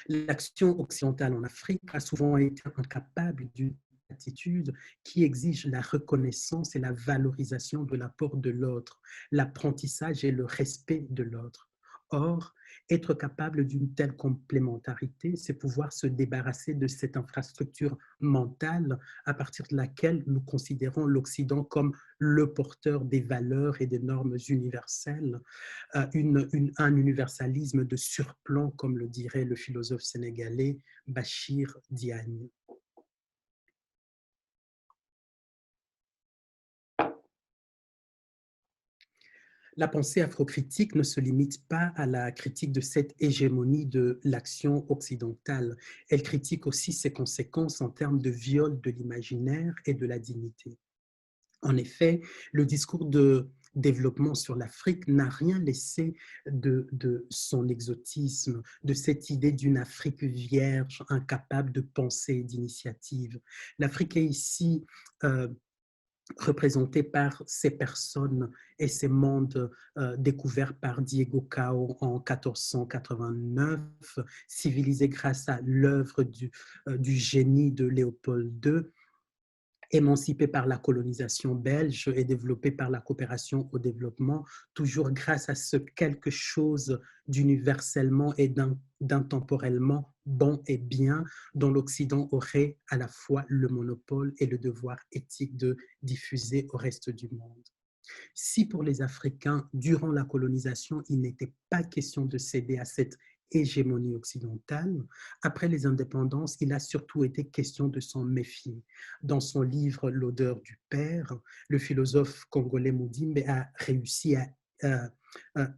L'action occidentale en Afrique a souvent été incapable d'une attitude qui exige la reconnaissance et la valorisation de l'apport de l'autre, l'apprentissage et le respect de l'autre. Or, être capable d'une telle complémentarité, c'est pouvoir se débarrasser de cette infrastructure mentale à partir de laquelle nous considérons l'Occident comme le porteur des valeurs et des normes universelles, un universalisme de surplomb, comme le dirait le philosophe sénégalais Bachir Diagne. La pensée afrocritique ne se limite pas à la critique de cette hégémonie de l'action occidentale. Elle critique aussi ses conséquences en termes de viol de l'imaginaire et de la dignité. En effet, le discours de développement sur l'Afrique n'a rien laissé de son exotisme, de cette idée d'une Afrique vierge, incapable de pensée et d'initiative. L'Afrique est ici représentée par ces personnes et ces mondes découverts par Diego Cao en 1489, civilisés grâce à l'œuvre du génie de Léopold II, émancipés par la colonisation belge et développés par la coopération au développement, toujours grâce à ce quelque chose d'universellement et d'intemporellement bon et bien dont l'Occident aurait à la fois le monopole et le devoir éthique de diffuser au reste du monde. Si pour les Africains, durant la colonisation, il n'était pas question de céder à cette hégémonie occidentale, après les indépendances, il a surtout été question de s'en méfier. Dans son livre « L'odeur du père », le philosophe congolais Mudimbe a réussi à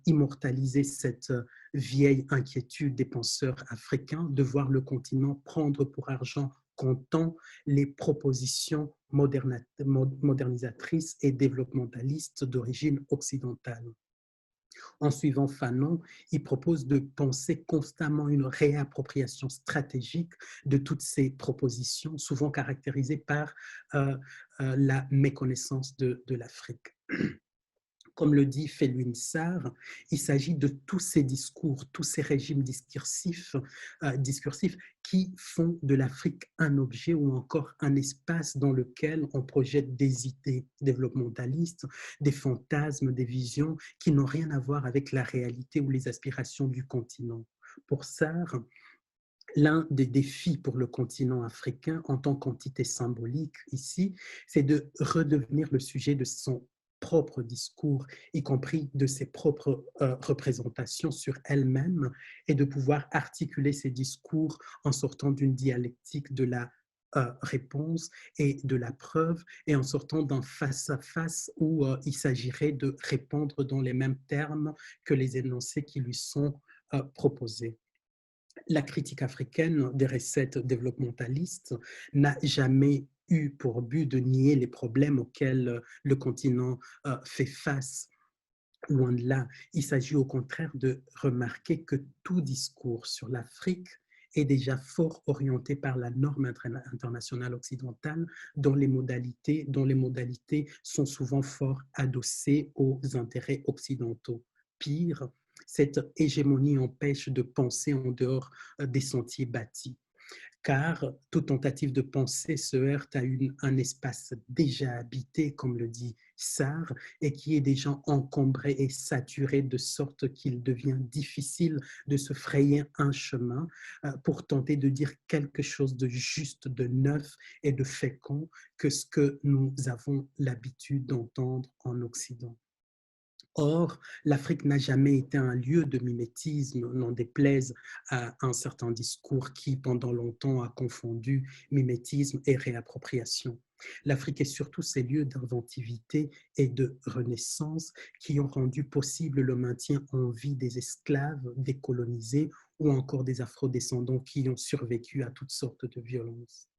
immortaliser cette vieille inquiétude des penseurs africains de voir le continent prendre pour argent comptant les propositions modernisatrices et développementalistes d'origine occidentale. En suivant Fanon, il propose de penser constamment une réappropriation stratégique de toutes ces propositions, souvent caractérisées par la méconnaissance de l'Afrique. Comme le dit Felwine Sarr, il s'agit de tous ces discours, tous ces régimes discursifs qui font de l'Afrique un objet ou encore un espace dans lequel on projette des idées développementalistes, des fantasmes, des visions qui n'ont rien à voir avec la réalité ou les aspirations du continent. Pour Sarr, l'un des défis pour le continent africain en tant qu'entité symbolique ici, c'est de redevenir le sujet de son propre discours, y compris de ses propres représentations sur elle-même, et de pouvoir articuler ces discours en sortant d'une dialectique de la réponse et de la preuve, et en sortant d'un face-à-face où il s'agirait de répondre dans les mêmes termes que les énoncés qui lui sont proposés. La critique africaine des recettes développementalistes n'a jamais eu pour but de nier les problèmes auxquels le continent fait face. Loin de là, il s'agit au contraire de remarquer que tout discours sur l'Afrique est déjà fort orienté par la norme internationale occidentale dont les modalités sont souvent fort adossées aux intérêts occidentaux. Pire, cette hégémonie empêche de penser en dehors des sentiers bâtis, car toute tentative de pensée se heurte à un espace déjà habité, comme le dit Sartre, et qui est déjà encombré et saturé de sorte qu'il devient difficile de se frayer un chemin pour tenter de dire quelque chose de juste, de neuf et de fécond que ce que nous avons l'habitude d'entendre en Occident. Or, l'Afrique n'a jamais été un lieu de mimétisme, n'en déplaise à un certain discours qui, pendant longtemps, a confondu mimétisme et réappropriation. L'Afrique est surtout ces lieux d'inventivité et de renaissance qui ont rendu possible le maintien en vie des esclaves décolonisés ou encore des afrodescendants qui ont survécu à toutes sortes de violences.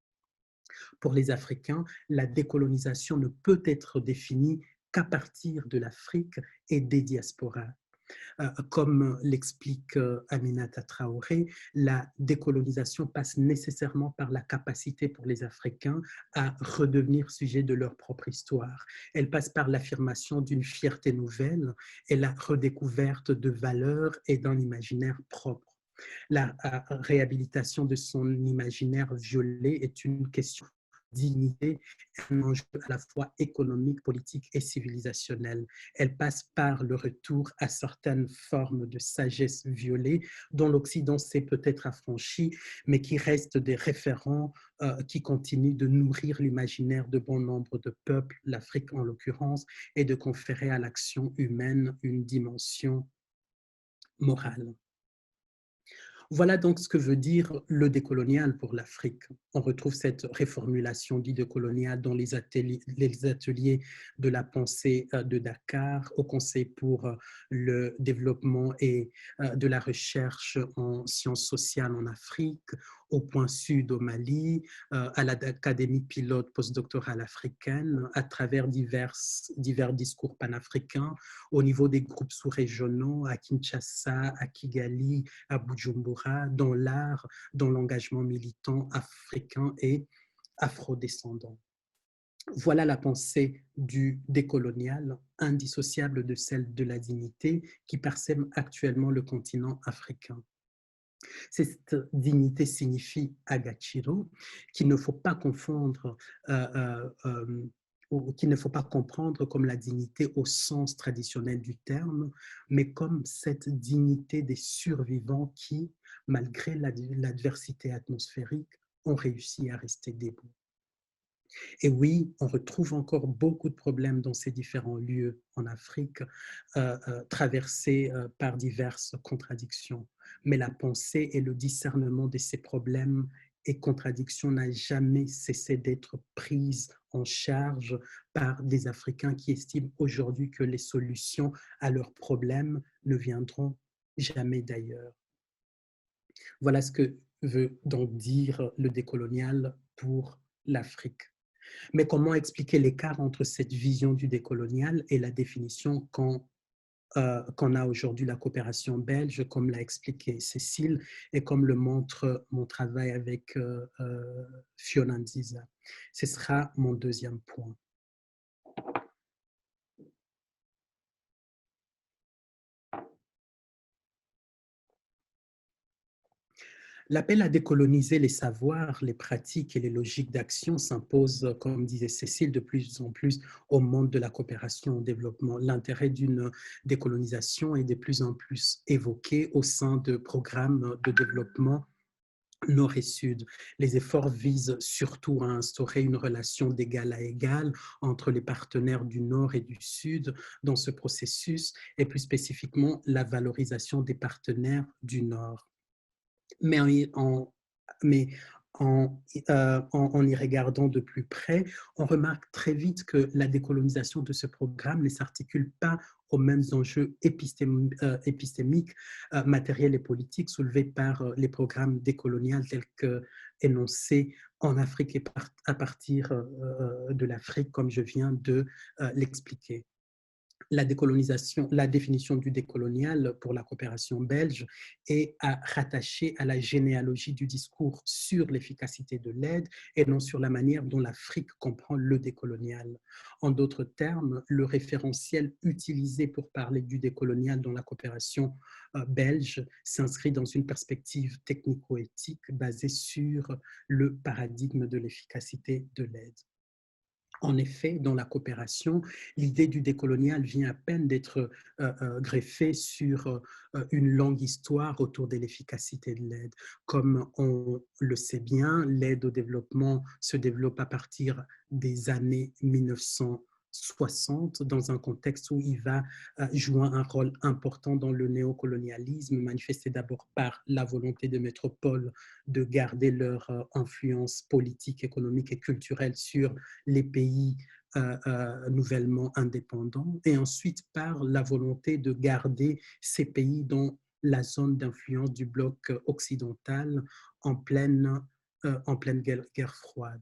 Pour les Africains, la décolonisation ne peut être définie qu'à partir de l'Afrique et des diasporas. Comme l'explique Aminata Traoré, la décolonisation passe nécessairement par la capacité pour les Africains à redevenir sujet de leur propre histoire. Elle passe par l'affirmation d'une fierté nouvelle et la redécouverte de valeurs et d'un imaginaire propre. La réhabilitation de son imaginaire violé est une question de dignité, un enjeu à la fois économique, politique et civilisationnel. Elle passe par le retour à certaines formes de sagesse violée dont l'Occident s'est peut-être affranchi, mais qui restent des référents qui continuent de nourrir l'imaginaire de bon nombre de peuples, l'Afrique en l'occurrence, et de conférer à l'action humaine une dimension morale. Voilà donc ce que veut dire le décolonial pour l'Afrique. On retrouve cette réformulation du décolonial dans les ateliers de la pensée de Dakar, au Conseil pour le développement et de la recherche en sciences sociales en Afrique, au Point Sud au Mali, à l'Académie pilote postdoctorale africaine, à travers divers discours panafricains, au niveau des groupes sous-régionaux, à Kinshasa, à Kigali, à Bujumbura, dans l'art, dans l'engagement militant africain et afrodescendant. Voilà la pensée du décolonial, indissociable de celle de la dignité qui parsème actuellement le continent africain. Cette dignité signifie Agachiro, qu'il ne faut pas confondre ou qu'il ne faut pas comprendre comme la dignité au sens traditionnel du terme, mais comme cette dignité des survivants qui, malgré l'adversité atmosphérique, ont réussi à rester debout. Et oui, on retrouve encore beaucoup de problèmes dans ces différents lieux en Afrique, traversés par diverses contradictions. Mais la pensée et le discernement de ces problèmes et contradictions n'a jamais cessé d'être prise en charge par des Africains qui estiment aujourd'hui que les solutions à leurs problèmes ne viendront jamais d'ailleurs. Voilà ce que veut donc dire le décolonial pour l'Afrique. Mais comment expliquer l'écart entre cette vision du décolonial et la définition qu'en a aujourd'hui la coopération belge, comme l'a expliqué Cécile, et comme le montre mon travail avec Fiona Nziza. Ce sera mon deuxième point. L'appel à décoloniser les savoirs, les pratiques et les logiques d'action s'impose, comme disait Cécile, de plus en plus au monde de la coopération au développement. L'intérêt d'une décolonisation est de plus en plus évoqué au sein de programmes de développement Nord et Sud. Les efforts visent surtout à instaurer une relation d'égal à égal entre les partenaires du Nord et du Sud dans ce processus, et plus spécifiquement la valorisation des partenaires du Nord. Mais en y regardant de plus près, on remarque très vite que la décolonisation de ce programme ne s'articule pas aux mêmes enjeux épistémiques, matériels et politiques soulevés par les programmes décoloniaux tels qu'énoncés en Afrique et à partir de l'Afrique, comme je viens de l'expliquer. La décolonisation, la définition du décolonial pour la coopération belge est rattachée à la généalogie du discours sur l'efficacité de l'aide et non sur la manière dont l'Afrique comprend le décolonial. En d'autres termes, le référentiel utilisé pour parler du décolonial dans la coopération belge s'inscrit dans une perspective technico-éthique basée sur le paradigme de l'efficacité de l'aide. En effet, dans la coopération, l'idée du décolonial vient à peine d'être greffée sur une longue histoire autour de l'efficacité de l'aide. Comme on le sait bien, l'aide au développement se développe à partir des années 1960 dans un contexte où il va jouer un rôle important dans le néocolonialisme, manifesté d'abord par la volonté de métropoles de garder leur influence politique, économique et culturelle sur les pays nouvellement indépendants, et ensuite par la volonté de garder ces pays dans la zone d'influence du bloc occidental en pleine guerre froide.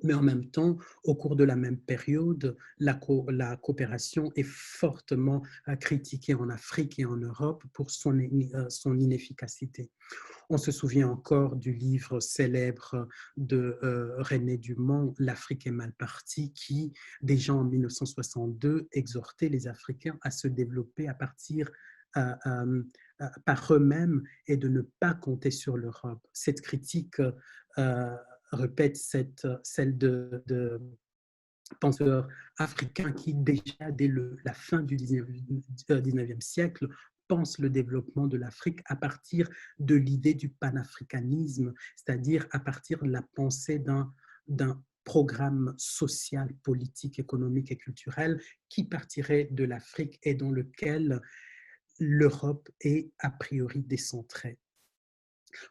Mais en même temps, au cours de la même période, la coopération est fortement critiquée en Afrique et en Europe pour son inefficacité. On se souvient encore du livre célèbre de René Dumont, L'Afrique est mal partie, qui, déjà en 1962, exhortait les Africains à se développer à partir par eux-mêmes et de ne pas compter sur l'Europe. Cette critique répète celle de penseurs africains qui, déjà dès la fin du 19e siècle, pensent le développement de l'Afrique à partir de l'idée du panafricanisme, c'est-à-dire à partir de la pensée d'un programme social, politique, économique et culturel qui partirait de l'Afrique et dans lequel l'Europe est a priori décentrée.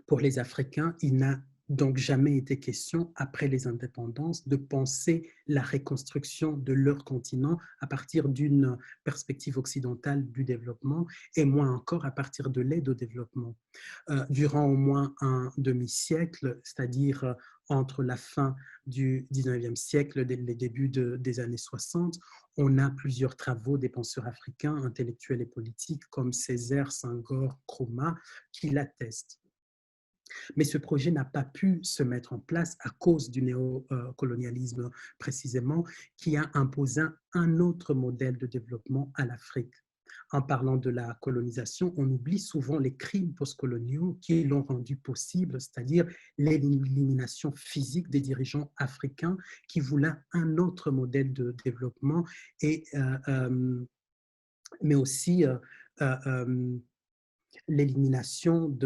Pour les Africains, il n'a donc jamais été question, après les indépendances, de penser la reconstruction de leur continent à partir d'une perspective occidentale du développement et moins encore à partir de l'aide au développement. Durant au moins un demi-siècle, c'est-à-dire entre la fin du 19e siècle et les débuts des années 60, on a plusieurs travaux des penseurs africains, intellectuels et politiques comme Césaire, Senghor, Nkrumah qui l'attestent. Mais ce projet n'a pas pu se mettre en place à cause du néocolonialisme précisément, qui a imposé un autre modèle de développement à l'Afrique. En parlant de la colonisation, on oublie souvent les crimes postcoloniaux qui l'ont rendu possible, c'est-à-dire l'élimination physique des dirigeants africains qui voulaient un autre modèle de développement, mais aussi l'élimination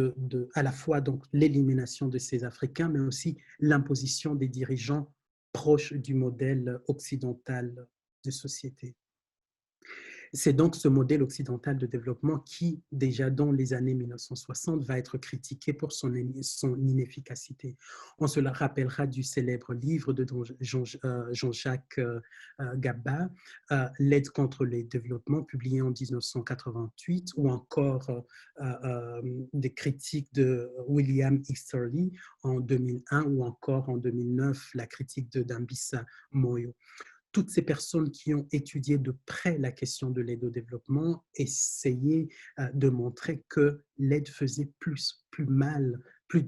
à la fois donc l'élimination de ces Africains, mais aussi l'imposition des dirigeants proches du modèle occidental de société. C'est donc ce modèle occidental de développement qui, déjà dans les années 1960, va être critiqué pour son inefficacité. On se le rappellera du célèbre livre de Jean-Jacques Gaba, L'aide contre les développements, publié en 1988, ou encore des critiques de William Easterly en 2001, ou encore en 2009, la critique de Dambisa Moyo. Toutes ces personnes qui ont étudié de près la question de l'aide au développement essayaient de montrer que l'aide faisait plus de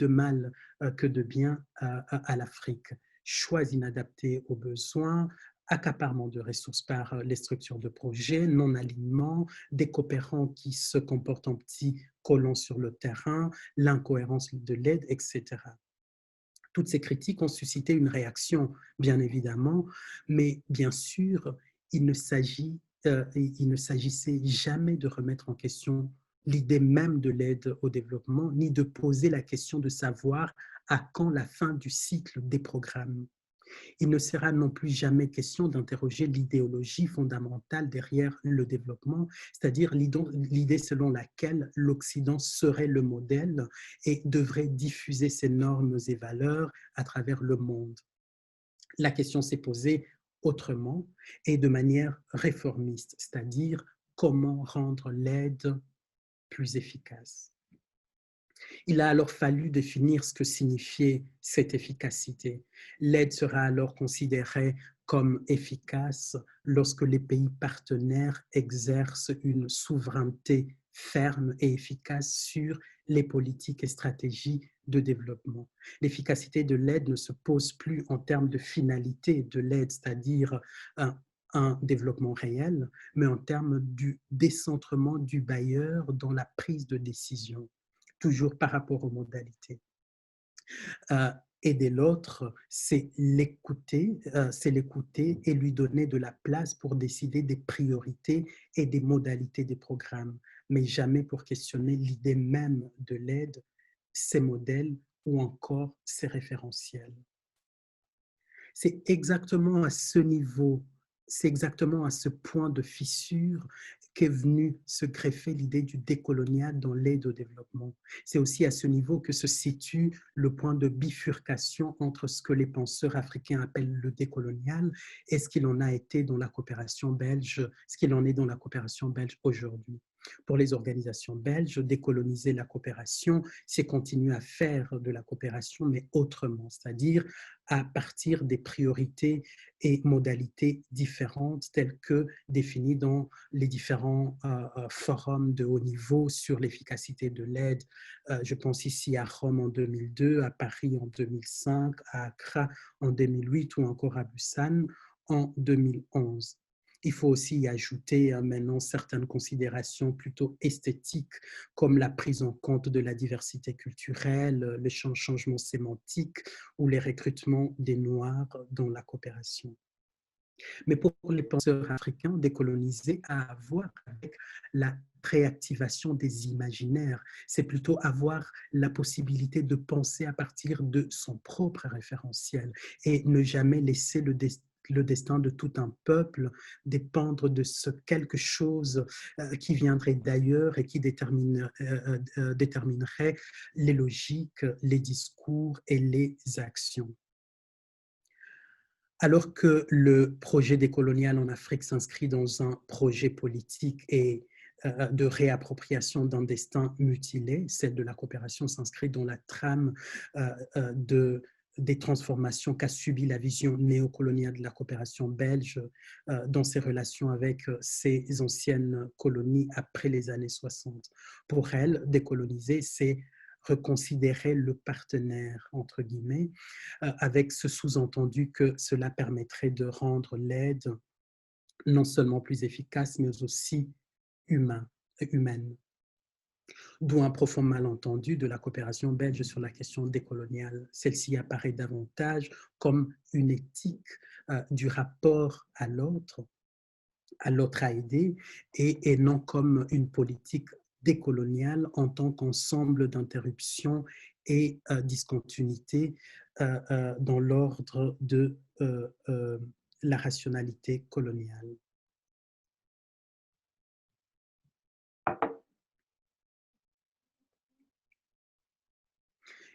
mal que de bien à l'Afrique. Choix inadaptés aux besoins, accaparement de ressources par les structures de projet, non-alignement, des coopérants qui se comportent en petits colons sur le terrain, l'incohérence de l'aide, etc. Toutes ces critiques ont suscité une réaction, bien évidemment, mais bien sûr, il ne s'agissait jamais de remettre en question l'idée même de l'aide au développement, ni de poser la question de savoir à quand la fin du cycle des programmes. Il ne sera non plus jamais question d'interroger l'idéologie fondamentale derrière le développement, c'est-à-dire l'idée selon laquelle l'Occident serait le modèle et devrait diffuser ses normes et valeurs à travers le monde. La question s'est posée autrement et de manière réformiste, c'est-à-dire comment rendre l'aide plus efficace. Il a alors fallu définir ce que signifiait cette efficacité. L'aide sera alors considérée comme efficace lorsque les pays partenaires exercent une souveraineté ferme et efficace sur les politiques et stratégies de développement. L'efficacité de l'aide ne se pose plus en termes de finalité de l'aide, c'est-à-dire un développement réel, mais en termes du décentrement du bailleur dans la prise de décision, toujours par rapport aux modalités. Aider l'autre, c'est l'écouter et lui donner de la place pour décider des priorités et des modalités des programmes, mais jamais pour questionner l'idée même de l'aide, ses modèles ou encore ses référentiels. C'est exactement à ce niveau, c'est exactement à ce point de fissure qu'est venue se greffer l'idée du décolonial dans l'aide au développement. C'est aussi à ce niveau que se situe le point de bifurcation entre ce que les penseurs africains appellent le décolonial et ce qu'il en a été dans la coopération belge, ce qu'il en est dans la coopération belge aujourd'hui. Pour les organisations belges, décoloniser la coopération, c'est continuer à faire de la coopération, mais autrement, c'est-à-dire à partir des priorités et modalités différentes telles que définies dans les différents forums de haut niveau sur l'efficacité de l'aide. Je pense ici à Rome en 2002, à Paris en 2005, à Accra en 2008 ou encore à Busan en 2011. Il faut aussi y ajouter maintenant certaines considérations plutôt esthétiques comme la prise en compte de la diversité culturelle, les changements sémantiques ou les recrutements des Noirs dans la coopération. Mais pour les penseurs africains, décolonisés a à voir avec la réactivation des imaginaires. C'est plutôt avoir la possibilité de penser à partir de son propre référentiel et ne jamais laisser le destin de tout un peuple dépendre de ce quelque chose qui viendrait d'ailleurs et qui déterminerait les logiques, les discours et les actions. Alors que le projet décolonial en Afrique s'inscrit dans un projet politique et de réappropriation d'un destin mutilé, celle de la coopération s'inscrit dans la trame des transformations qu'a subi la vision néocoloniale de la coopération belge dans ses relations avec ses anciennes colonies après les années 60. Pour elle, décoloniser, c'est reconsidérer le partenaire, entre guillemets, avec ce sous-entendu que cela permettrait de rendre l'aide non seulement plus efficace, mais aussi humaine. D'où un profond malentendu de la coopération belge sur la question décoloniale. Celle-ci apparaît davantage comme une éthique du rapport à l'autre à aider, et non comme une politique décoloniale en tant qu'ensemble d'interruptions et discontinuités dans l'ordre de la rationalité coloniale.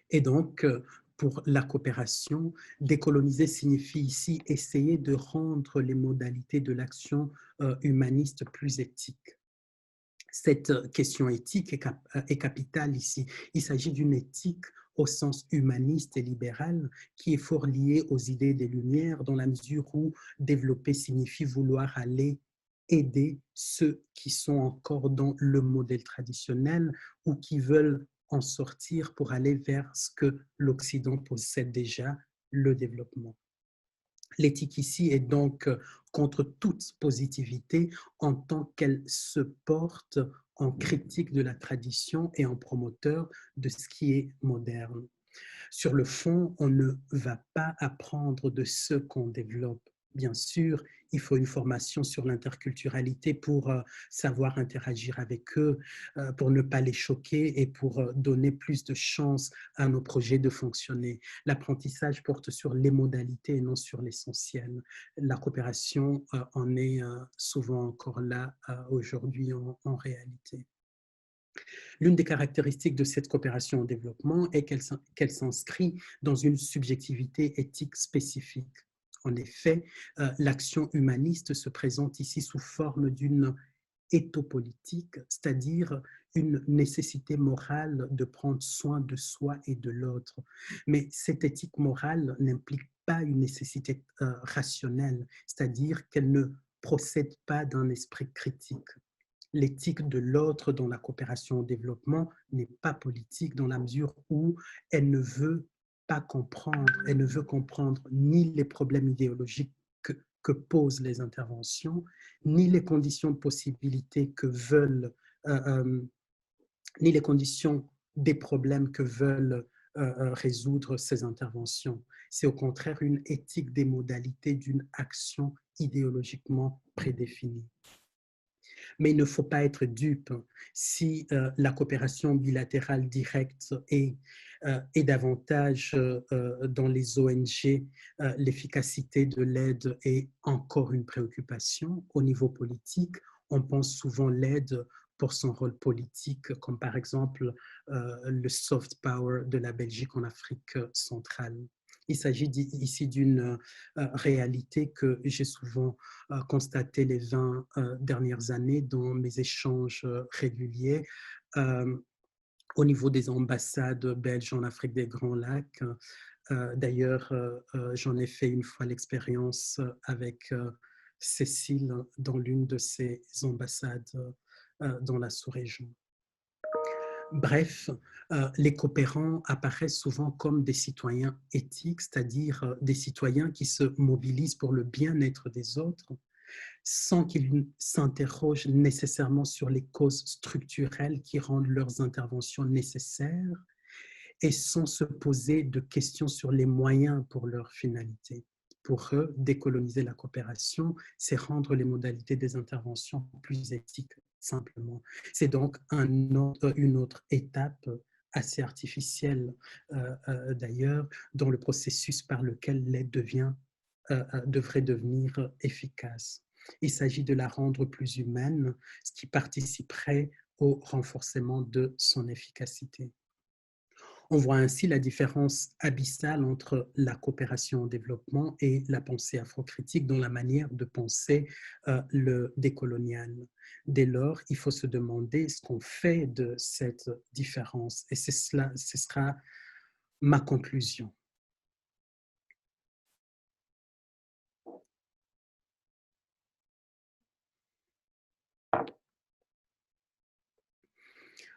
Et donc, pour la coopération, décoloniser signifie ici essayer de rendre les modalités de l'action humaniste plus éthiques. Cette question éthique est capitale ici. Il s'agit d'une éthique au sens humaniste et libéral qui est fort liée aux idées des Lumières dans la mesure où développer signifie vouloir aller aider ceux qui sont encore dans le modèle traditionnel ou qui veulent en sortir pour aller vers ce que l'Occident possède déjà, le développement. L'éthique ici est donc contre toute positivité en tant qu'elle se porte en critique de la tradition et en promoteur de ce qui est moderne. Sur le fond, on ne va pas apprendre de ce qu'on développe, Bien sûr, il faut une formation sur l'interculturalité pour savoir interagir avec eux, pour ne pas les choquer et pour donner plus de chance à nos projets de fonctionner. L'apprentissage porte sur les modalités et non sur l'essentiel. La coopération en est souvent encore là aujourd'hui en réalité. L'une des caractéristiques de cette coopération au développement est qu'elle s'inscrit dans une subjectivité éthique spécifique. En effet, l'action humaniste se présente ici sous forme d'une éthopolitique, c'est-à-dire une nécessité morale de prendre soin de soi et de l'autre. Mais cette éthique morale n'implique pas une nécessité rationnelle, c'est-à-dire qu'elle ne procède pas d'un esprit critique. L'éthique de l'autre dans la coopération au développement n'est pas politique dans la mesure où elle ne veut pas comprendre, elle ne veut comprendre ni les problèmes idéologiques que posent les interventions, ni les conditions de possibilité que veulent, ni les conditions des problèmes que veulent résoudre ces interventions. C'est au contraire une éthique des modalités d'une action idéologiquement prédéfinie. Mais il ne faut pas être dupe. Si la coopération bilatérale directe est davantage dans les ONG, l'efficacité de l'aide est encore une préoccupation. Au niveau politique, on pense souvent l'aide pour son rôle politique, comme par exemple le soft power de la Belgique en Afrique centrale. Il s'agit ici d'une réalité que j'ai souvent constatée les 20 dernières années dans mes échanges réguliers au niveau des ambassades belges en Afrique des Grands Lacs. D'ailleurs, j'en ai fait une fois l'expérience avec Cécile dans l'une de ces ambassades dans la sous-région. Bref, les coopérants apparaissent souvent comme des citoyens éthiques, c'est-à-dire des citoyens qui se mobilisent pour le bien-être des autres, sans qu'ils s'interrogent nécessairement sur les causes structurelles qui rendent leurs interventions nécessaires et sans se poser de questions sur les moyens pour leur finalité. Pour eux, décoloniser la coopération, c'est rendre les modalités des interventions plus éthiques, simplement. C'est donc une autre étape assez artificielle, d'ailleurs, dans le processus par lequel l'aide devrait devenir efficace. Il s'agit de la rendre plus humaine, ce qui participerait au renforcement de son efficacité. On voit ainsi la différence abyssale entre la coopération au développement et la pensée afrocritique dans la manière de penser le décolonial. Dès lors, il faut se demander ce qu'on fait de cette différence. Et ce sera ma conclusion.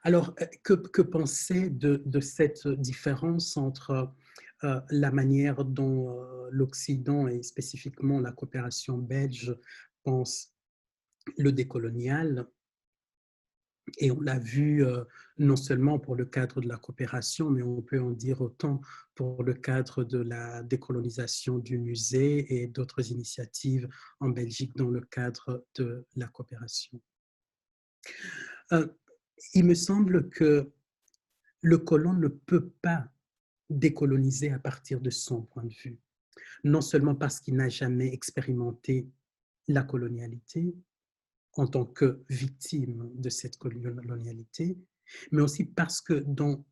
Alors, que penser de cette différence entre la manière dont l'Occident et spécifiquement la coopération belge pense le décolonial? Et on l'a vu non seulement pour le cadre de la coopération, mais on peut en dire autant pour le cadre de la décolonisation du musée et d'autres initiatives en Belgique dans le cadre de la coopération. Il me semble que le colon ne peut pas décoloniser à partir de son point de vue, non seulement parce qu'il n'a jamais expérimenté la colonialité en tant que victime de cette colonialité, mais aussi parce que dans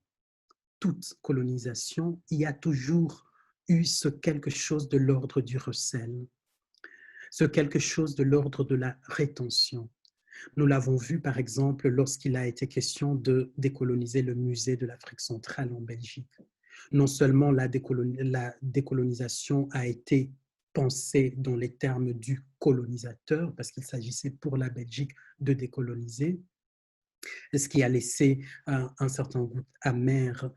toute colonisation, il y a toujours eu ce quelque chose de l'ordre du recel, ce quelque chose de l'ordre de la rétention. Nous l'avons vu, par exemple, lorsqu'il a été question de décoloniser le musée de l'Afrique centrale en Belgique. Non seulement la décolonisation a été pensée dans les termes du colonisateur, parce qu'il s'agissait pour la Belgique de décoloniser, ce qui a laissé un certain goût amer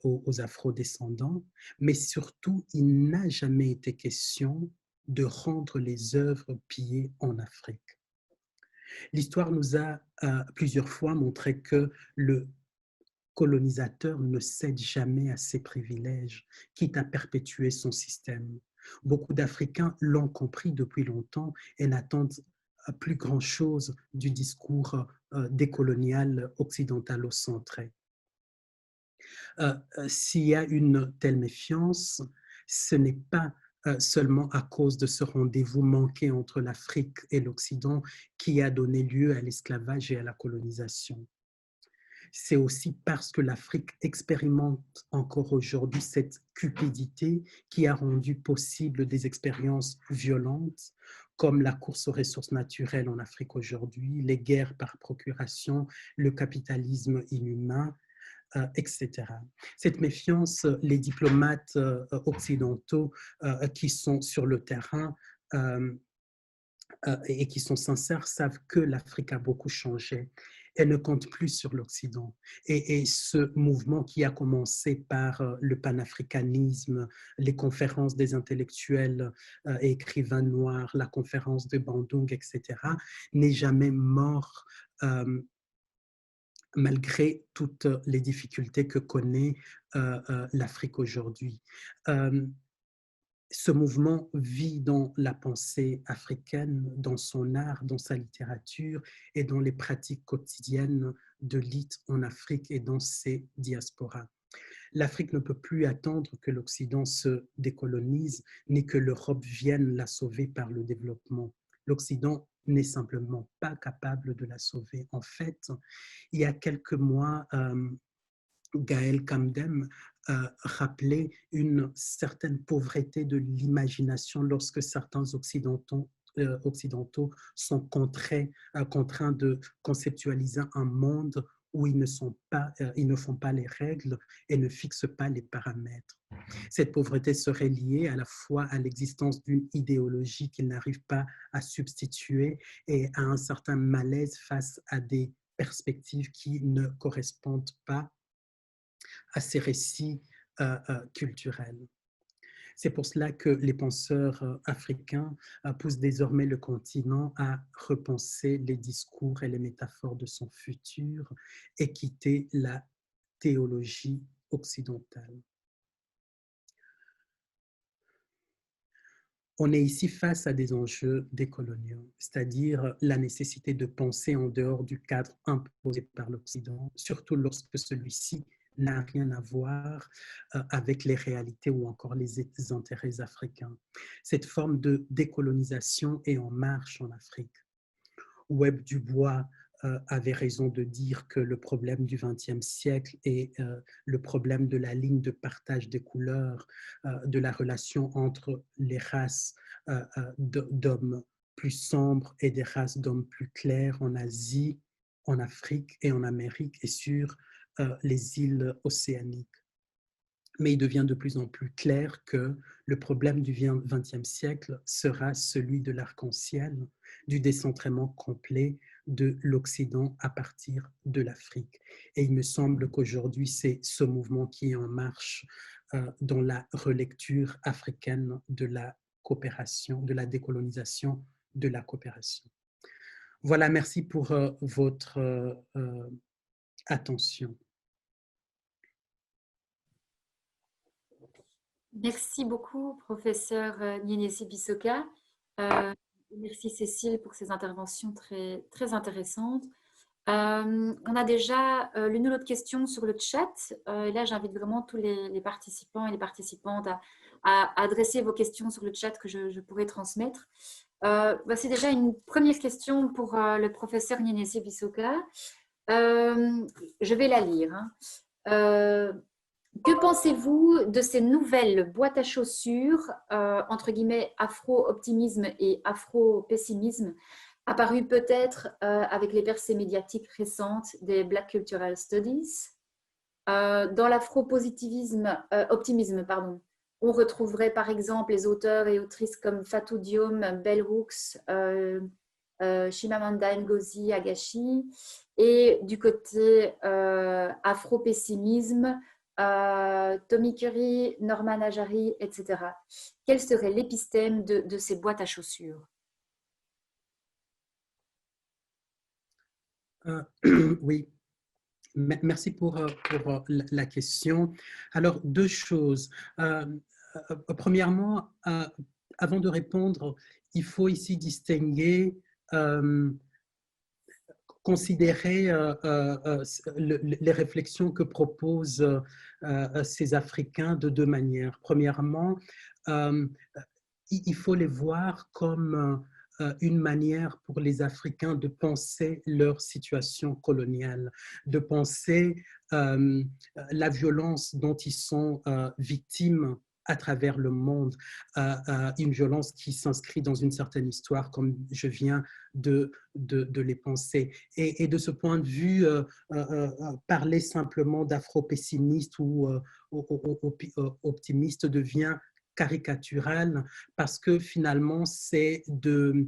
aux afro-descendants, mais surtout, il n'a jamais été question de rendre les œuvres pillées en Afrique. L'histoire nous a plusieurs fois montré que le colonisateur ne cède jamais à ses privilèges, quitte à perpétuer son système. Beaucoup d'Africains l'ont compris depuis longtemps et n'attendent plus grand-chose du discours décolonial occidentalo-centré. S'il y a une telle méfiance, ce n'est pas seulement à cause de ce rendez-vous manqué entre l'Afrique et l'Occident qui a donné lieu à l'esclavage et à la colonisation. C'est aussi parce que l'Afrique expérimente encore aujourd'hui cette cupidité qui a rendu possible des expériences violentes comme la course aux ressources naturelles en Afrique aujourd'hui, les guerres par procuration, le capitalisme inhumain, etc. Cette méfiance, les diplomates occidentaux qui sont sur le terrain et qui sont sincères savent que l'Afrique a beaucoup changé. Elle ne compte plus sur l'Occident. Et ce mouvement qui a commencé par le panafricanisme, les conférences des intellectuels et écrivains noirs, la conférence de Bandung, etc., n'est jamais mort malgré toutes les difficultés que connaît l'Afrique aujourd'hui. Ce mouvement vit dans la pensée africaine, dans son art, dans sa littérature et dans les pratiques quotidiennes de l'élite en Afrique et dans ses diasporas. L'Afrique ne peut plus attendre que l'Occident se décolonise, ni que l'Europe vienne la sauver par le développement. L'Occident n'est simplement pas capable de la sauver. En fait, il y a quelques mois, Gaël Kamdem rappelait une certaine pauvreté de l'imagination lorsque certains occidentaux sont contraints de conceptualiser un monde où ils ne font pas les règles et ne fixent pas les paramètres. Cette pauvreté serait liée à la fois à l'existence d'une idéologie qu'ils n'arrivent pas à substituer et à un certain malaise face à des perspectives qui ne correspondent pas à ces récits culturels. C'est pour cela que les penseurs africains poussent désormais le continent à repenser les discours et les métaphores de son futur et quitter la théologie occidentale. On est ici face à des enjeux décoloniaux, c'est-à-dire la nécessité de penser en dehors du cadre imposé par l'Occident, surtout lorsque celui-ci n'a rien à voir avec les réalités ou encore les intérêts africains. Cette forme de décolonisation est en marche en Afrique. Webb Dubois avait raison de dire que le problème du XXe siècle est le problème de la ligne de partage des couleurs, de la relation entre les races d'hommes plus sombres et des races d'hommes plus clairs en Asie, en Afrique et en Amérique et sur les îles océaniques. Mais il devient de plus en plus clair que le problème du XXe siècle sera celui de l'arc-en-ciel, du décentrement complet de l'Occident à partir de l'Afrique. Et il me semble qu'aujourd'hui, c'est ce mouvement qui est en marche dans la relecture africaine de la coopération, de la décolonisation, de la coopération. Voilà, merci pour votre attention. Merci beaucoup, professeur Nyenyesi Bisoka. Merci Cécile pour ces interventions très, très intéressantes. On a déjà l'une ou l'autre question sur le chat. Et là, j'invite vraiment tous les participants et les participantes à adresser vos questions sur le chat que je pourrai transmettre. C'est déjà une première question pour le professeur Nyenyesi Bisoka. Je vais la lire. Que pensez-vous de ces nouvelles boîtes à chaussures, entre guillemets, afro-optimisme et afro-pessimisme, apparues peut-être avec les percées médiatiques récentes des Black Cultural Studies? Dans l'afro-positivisme, optimisme, pardon, on retrouverait par exemple les auteurs et autrices comme Fatou Diome, Bell Hooks, Chimamanda Ngozi Agachi, et du côté afro-pessimisme, Tommy Curry, Norman Ajari, etc. Quel serait l'épistème de ces boîtes à chaussures? Oui, merci pour la question. Alors, deux choses. Premièrement, avant de répondre, il faut ici distinguer, considérer les réflexions que proposent ces Africains de deux manières. Premièrement, il faut les voir comme une manière pour les Africains de penser leur situation coloniale, de penser la violence dont ils sont victimes à travers le monde, une violence qui s'inscrit dans une certaine histoire, comme je viens de les penser. Et de ce point de vue, parler simplement d'afro-pessimiste ou optimiste devient caricatural parce que finalement, c'est de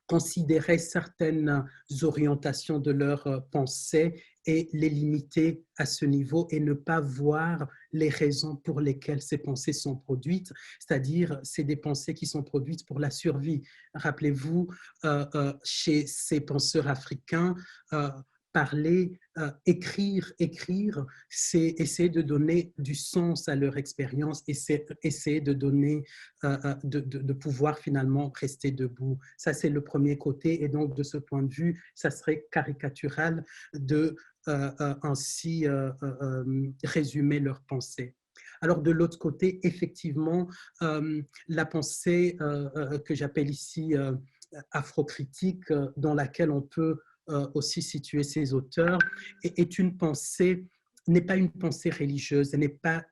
considérer certaines orientations de leur pensée et les limiter à ce niveau et ne pas voir les raisons pour lesquelles ces pensées sont produites, c'est-à-dire c'est des pensées qui sont produites pour la survie. Rappelez-vous, chez ces penseurs africains, parler, écrire, c'est essayer de donner du sens à leur expérience et c'est essayer de donner, de pouvoir finalement rester debout. Ça, c'est le premier côté. Et donc, de ce point de vue, ça serait caricatural de ainsi résumer leur pensée. Alors, de l'autre côté, effectivement, la pensée que j'appelle ici afrocritique, dans laquelle on peut aussi situer ces auteurs, est une pensée, n'est pas une pensée religieuse, elle n'est pas,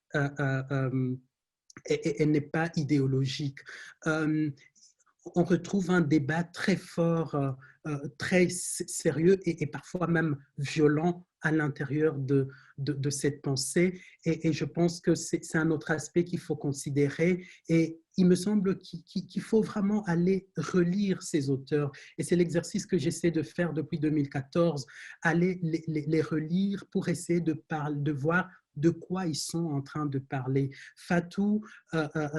elle n'est pas idéologique. On retrouve un débat très fort, très sérieux et parfois même violent à l'intérieur de cette pensée. Et je pense que c'est un autre aspect qu'il faut considérer. Et il me semble qu'il faut vraiment aller relire ces auteurs. Et c'est l'exercice que j'essaie de faire depuis 2014, aller les relire pour essayer de voir de quoi ils sont en train de parler. Fatou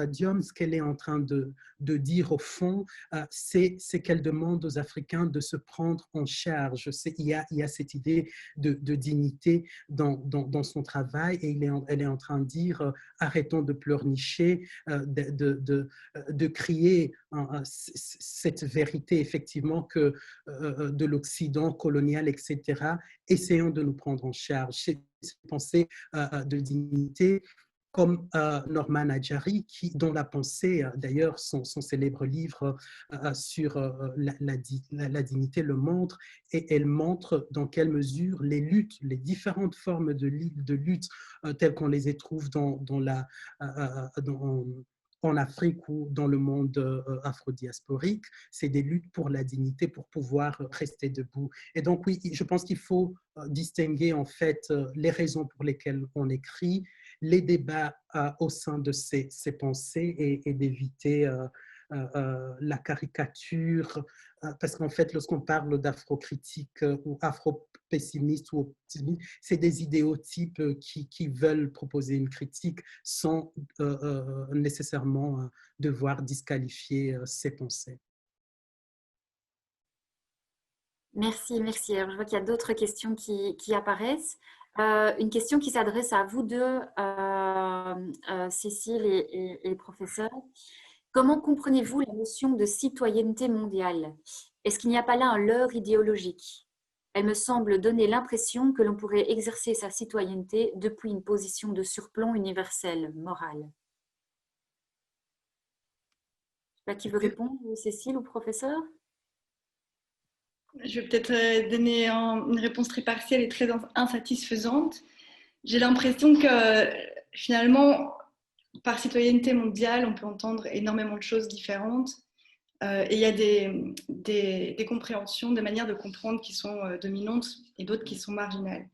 Diom, ce qu'elle est en train de dire au fond, c'est qu'elle demande aux Africains de se prendre en charge. Il y a cette idée de dignité dans son travail et elle est en train de dire arrêtons de pleurnicher, de crier cette vérité effectivement que de l'Occident colonial, etc. Essayons de nous prendre en charge. C'est une pensée de dignité, comme Norman Adjari, dont la pensée, d'ailleurs, son célèbre livre sur la dignité le montre, et elle montre dans quelle mesure les luttes, les différentes formes de lutte telles qu'on les éprouve en Afrique ou dans le monde afro-diasporique, c'est des luttes pour la dignité, pour pouvoir rester debout. Et donc oui, je pense qu'il faut distinguer en fait les raisons pour lesquelles on écrit, les débats au sein de ces pensées et d'éviter la caricature, parce qu'en fait, lorsqu'on parle d'afro-critique ou afro-pessimiste ou optimiste, c'est des idéotypes qui veulent proposer une critique sans nécessairement devoir disqualifier ces pensées. Merci, merci. Alors, je vois qu'il y a d'autres questions qui apparaissent. Une question qui s'adresse à vous deux, Cécile et le professeur. Comment comprenez-vous la notion de citoyenneté mondiale? Est-ce qu'il n'y a pas là un leurre idéologique? Elle me semble donner l'impression que l'on pourrait exercer sa citoyenneté depuis une position de surplomb universel, moral. Je ne sais pas qui veut répondre, Cécile ou professeur? Je vais peut-être donner une réponse très partielle et très insatisfaisante. J'ai l'impression que finalement, par citoyenneté mondiale, on peut entendre énormément de choses différentes. Et il y a des compréhensions, des manières de comprendre qui sont dominantes et d'autres qui sont marginales.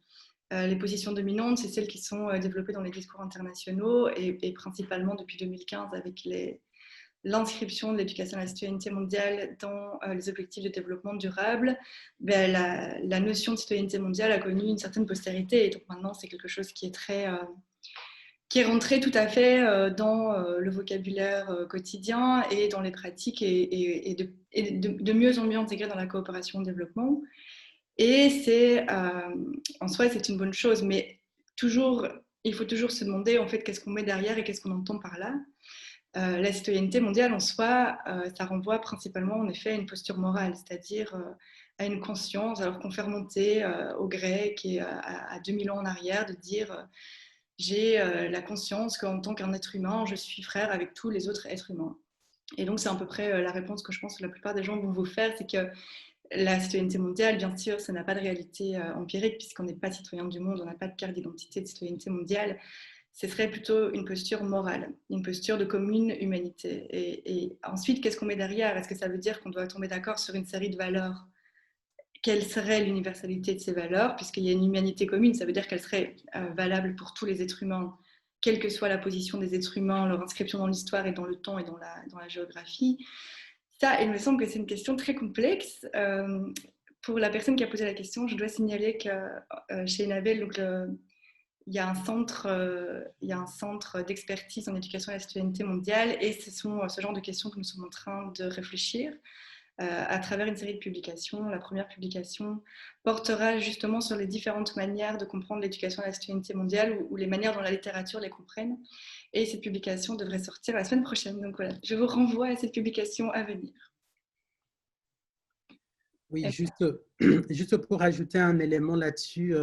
Les positions dominantes, c'est celles qui sont développées dans les discours internationaux et principalement depuis 2015 avec l'inscription de l'éducation à la citoyenneté mondiale dans les objectifs de développement durable. Ben, la notion de citoyenneté mondiale a connu une certaine postérité et donc maintenant c'est quelque chose qui est rentré tout à fait dans le vocabulaire quotidien et dans les pratiques et de mieux en mieux intégré dans la coopération au développement. Et en soi, c'est une bonne chose, mais toujours, il faut toujours se demander en fait qu'est-ce qu'on met derrière et qu'est-ce qu'on entend par là. La citoyenneté mondiale en soi, ça renvoie principalement en effet à une posture morale, c'est-à-dire à une conscience, alors qu'on fait remonter aux Grecs et à 2000 ans en arrière, de dire j'ai la conscience qu'en tant qu'un être humain, je suis frère avec tous les autres êtres humains. Et donc c'est à peu près la réponse que je pense que la plupart des gens vont vous faire, c'est que la citoyenneté mondiale, bien sûr, ça n'a pas de réalité empirique puisqu'on n'est pas citoyen du monde, on n'a pas de carte d'identité de citoyenneté mondiale. Ce serait plutôt une posture morale, une posture de commune humanité. Et ensuite, qu'est-ce qu'on met derrière? Est-ce que ça veut dire qu'on doit tomber d'accord sur une série de valeurs? Quelle serait l'universalité de ces valeurs? Puisqu'il y a une humanité commune, ça veut dire qu'elle serait valable pour tous les êtres humains, quelle que soit la position des êtres humains, leur inscription dans l'histoire et dans le temps et dans la géographie. Ça, il me semble que c'est une question très complexe. Pour la personne qui a posé la question, je dois signaler que chez Enabel, donc il y a un centre d'expertise en éducation à la citoyenneté mondiale et ce sont ce genre de questions que nous sommes en train de réfléchir à travers une série de publications. La première publication portera justement sur les différentes manières de comprendre l'éducation à la citoyenneté mondiale ou les manières dont la littérature les comprenne. Et cette publication devrait sortir la semaine prochaine. Donc voilà, je vous renvoie à cette publication à venir. Oui, juste pour ajouter un élément là-dessus,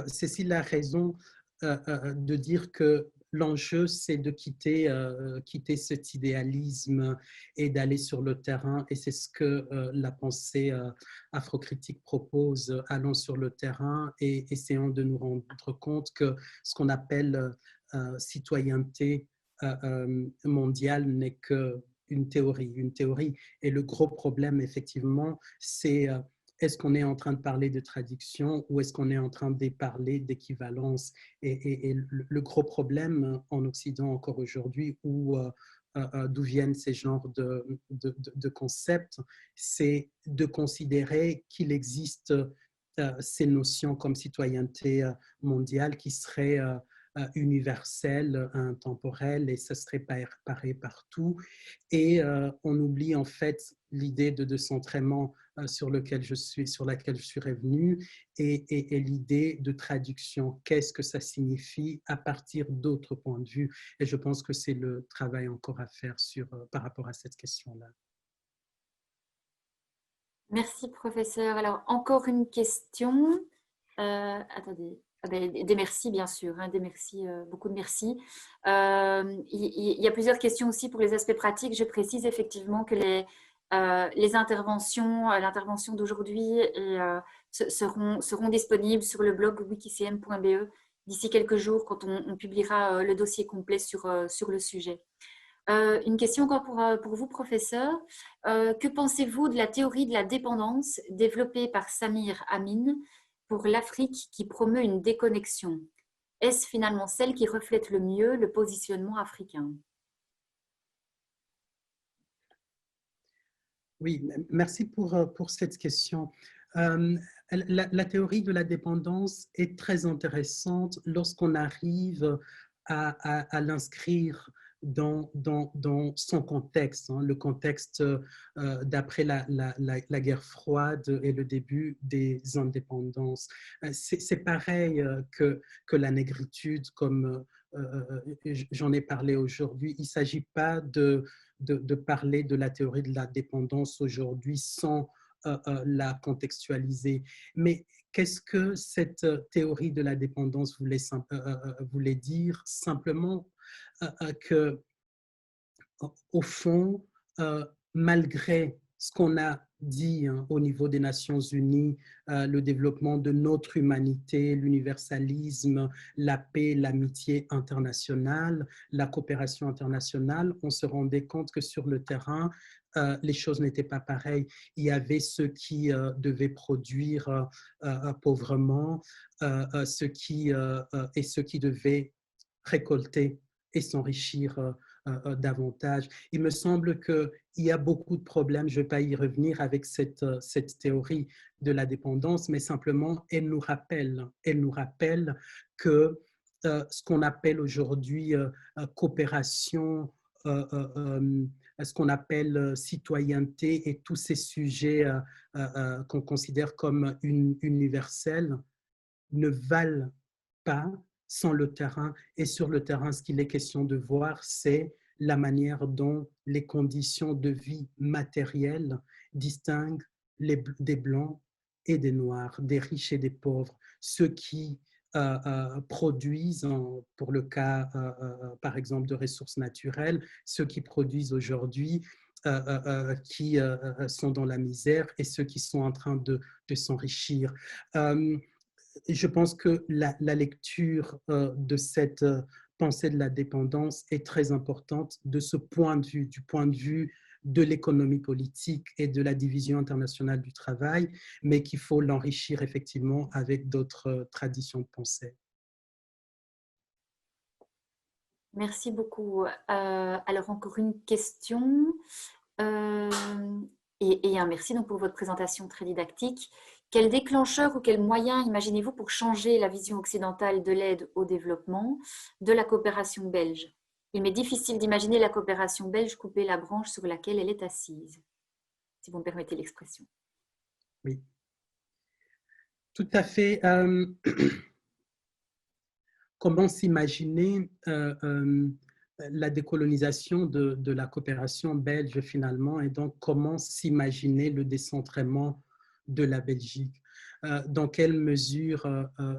Cécile a raison de dire que l'enjeu, c'est de quitter cet idéalisme et d'aller sur le terrain. Et c'est ce que la pensée afrocritique propose, allons sur le terrain et essayons de nous rendre compte que ce qu'on appelle citoyenneté mondiale n'est qu'une théorie. Et le gros problème, effectivement, c'est est-ce qu'on est en train de parler de traduction ou est-ce qu'on est en train de parler d'équivalence? Et le gros problème en Occident encore aujourd'hui, d'où viennent ces genres de concepts, c'est de considérer qu'il existe ces notions comme citoyenneté mondiale qui seraient universelle, intemporelle, et ça serait pareil partout. Et on oublie en fait l'idée de centrement sur laquelle je suis revenu et l'idée de traduction. Qu'est-ce que ça signifie à partir d'autres points de vue? Et je pense que c'est le travail encore à faire par rapport à cette question-là. Merci, professeur. Alors, encore une question. Attendez. Des merci, bien sûr. Hein, des merci, beaucoup de merci. Il y a plusieurs questions aussi pour les aspects pratiques. Je précise effectivement que les interventions, l'intervention d'aujourd'hui seront disponibles sur le blog wikicm.be d'ici quelques jours quand on publiera le dossier complet sur le sujet. Une question encore pour vous, professeur. Que pensez-vous de la théorie de la dépendance développée par Samir Amin pour l'Afrique qui promeut une déconnexion? Est-ce finalement celle qui reflète le mieux le positionnement africain? Oui, merci pour cette question. La théorie de la dépendance est très intéressante lorsqu'on arrive à l'inscrire dans son contexte, hein, le contexte d'après la guerre froide et le début des indépendances. C'est pareil que la négritude, comme j'en ai parlé aujourd'hui. Il ne s'agit pas de parler de la théorie de la dépendance aujourd'hui sans la contextualiser. Mais qu'est-ce que cette théorie de la dépendance voulait dire? Simplement que, au fond, malgré ce qu'on a dit hein, au niveau des Nations Unies, le développement de notre humanité, l'universalisme, la paix, l'amitié internationale, la coopération internationale, on se rendait compte que sur le terrain, les choses n'étaient pas pareilles. Il y avait ceux qui devaient produire pauvrement et ceux qui devaient récolter et s'enrichir davantage. Il me semble qu'il y a beaucoup de problèmes, je ne vais pas y revenir avec cette théorie de la dépendance, mais simplement, elle nous rappelle que ce qu'on appelle aujourd'hui coopération, ce qu'on appelle citoyenneté et tous ces sujets qu'on considère comme universels ne valent pas sans le terrain. Et sur le terrain, ce qu'il est question de voir, c'est la manière dont les conditions de vie matérielles distinguent des blancs et des noirs, des riches et des pauvres, ceux qui produisent, pour le cas par exemple de ressources naturelles, ceux qui produisent aujourd'hui, qui sont dans la misère et ceux qui sont en train de s'enrichir. Je pense que la lecture de cette pensée de la dépendance est très importante de ce point de vue, du point de vue de l'économie politique et de la division internationale du travail, mais qu'il faut l'enrichir effectivement avec d'autres traditions de pensée. Merci beaucoup. Alors, encore une question. Et un merci donc pour votre présentation très didactique. Quel déclencheur ou quel moyen imaginez-vous pour changer la vision occidentale de l'aide au développement de la coopération belge? Il m'est difficile d'imaginer la coopération belge couper la branche sur laquelle elle est assise, si vous me permettez l'expression. Oui, tout à fait. Comment s'imaginer la décolonisation de la coopération belge finalement, et donc comment s'imaginer le décentrement de la Belgique. Dans quelle mesure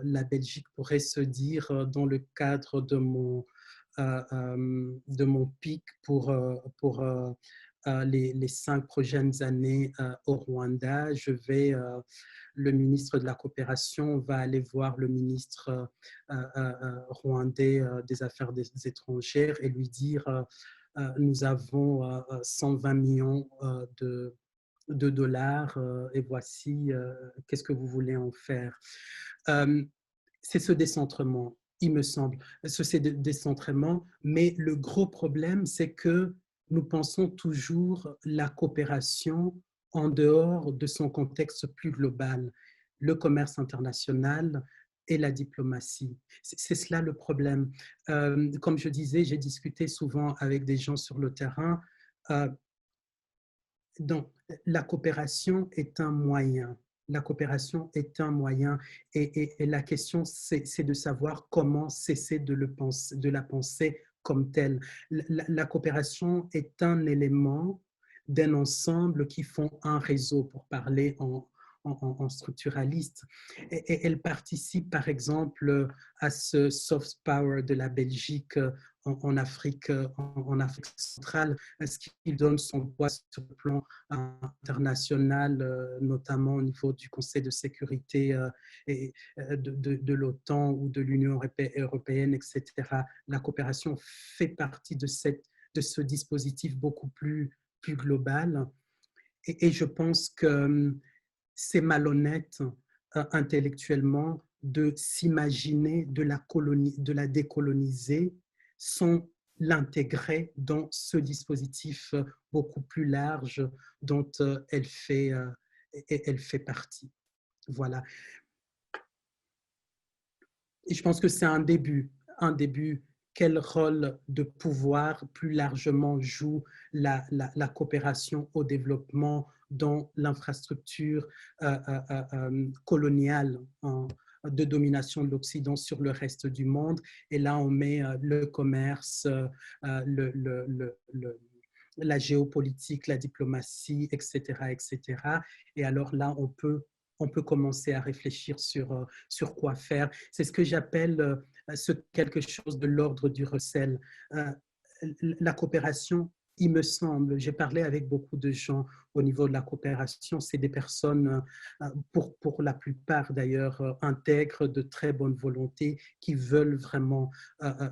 la Belgique pourrait se dire dans le cadre de mon pic pour les 5 prochaines années au Rwanda, le ministre de la coopération va aller voir le ministre rwandais des Affaires étrangères et lui dire nous avons 120 millions de dollars et voici qu'est-ce que vous voulez en faire. C'est ce décentrement, il me semble, ce décentrement, mais le gros problème, c'est que nous pensons toujours la coopération en dehors de son contexte plus global, le commerce international et la diplomatie. C'est cela le problème. Comme je disais, j'ai discuté souvent avec des gens sur le terrain. Donc, la coopération est un moyen. La coopération est un moyen et la question, c'est de savoir comment cesser de la penser comme telle. La coopération est un élément d'un ensemble qui font un réseau, pour parler en structuraliste. Et elle participe, par exemple, à ce soft power de la Belgique en Afrique centrale, ce qui donne son poids sur le plan international, notamment au niveau du Conseil de sécurité et de l'OTAN ou de l'Union européenne, etc. La coopération fait partie de ce dispositif beaucoup plus global. Et je pense que c'est malhonnête intellectuellement de s'imaginer de la décoloniser sans l'intégrer dans ce dispositif beaucoup plus large dont elle fait partie. Voilà. Et je pense que c'est un début. Quel rôle de pouvoir plus largement joue la coopération au développement dans l'infrastructure coloniale de domination de l'Occident sur le reste du monde. Et là, on met le commerce, la géopolitique, la diplomatie, etc., etc. Et alors là, on peut commencer à réfléchir sur quoi faire. C'est ce que j'appelle quelque chose de l'ordre du recel. La coopération, il me semble, j'ai parlé avec beaucoup de gens au niveau de la coopération, c'est des personnes, pour la plupart d'ailleurs, intègres, de très bonne volonté, qui veulent vraiment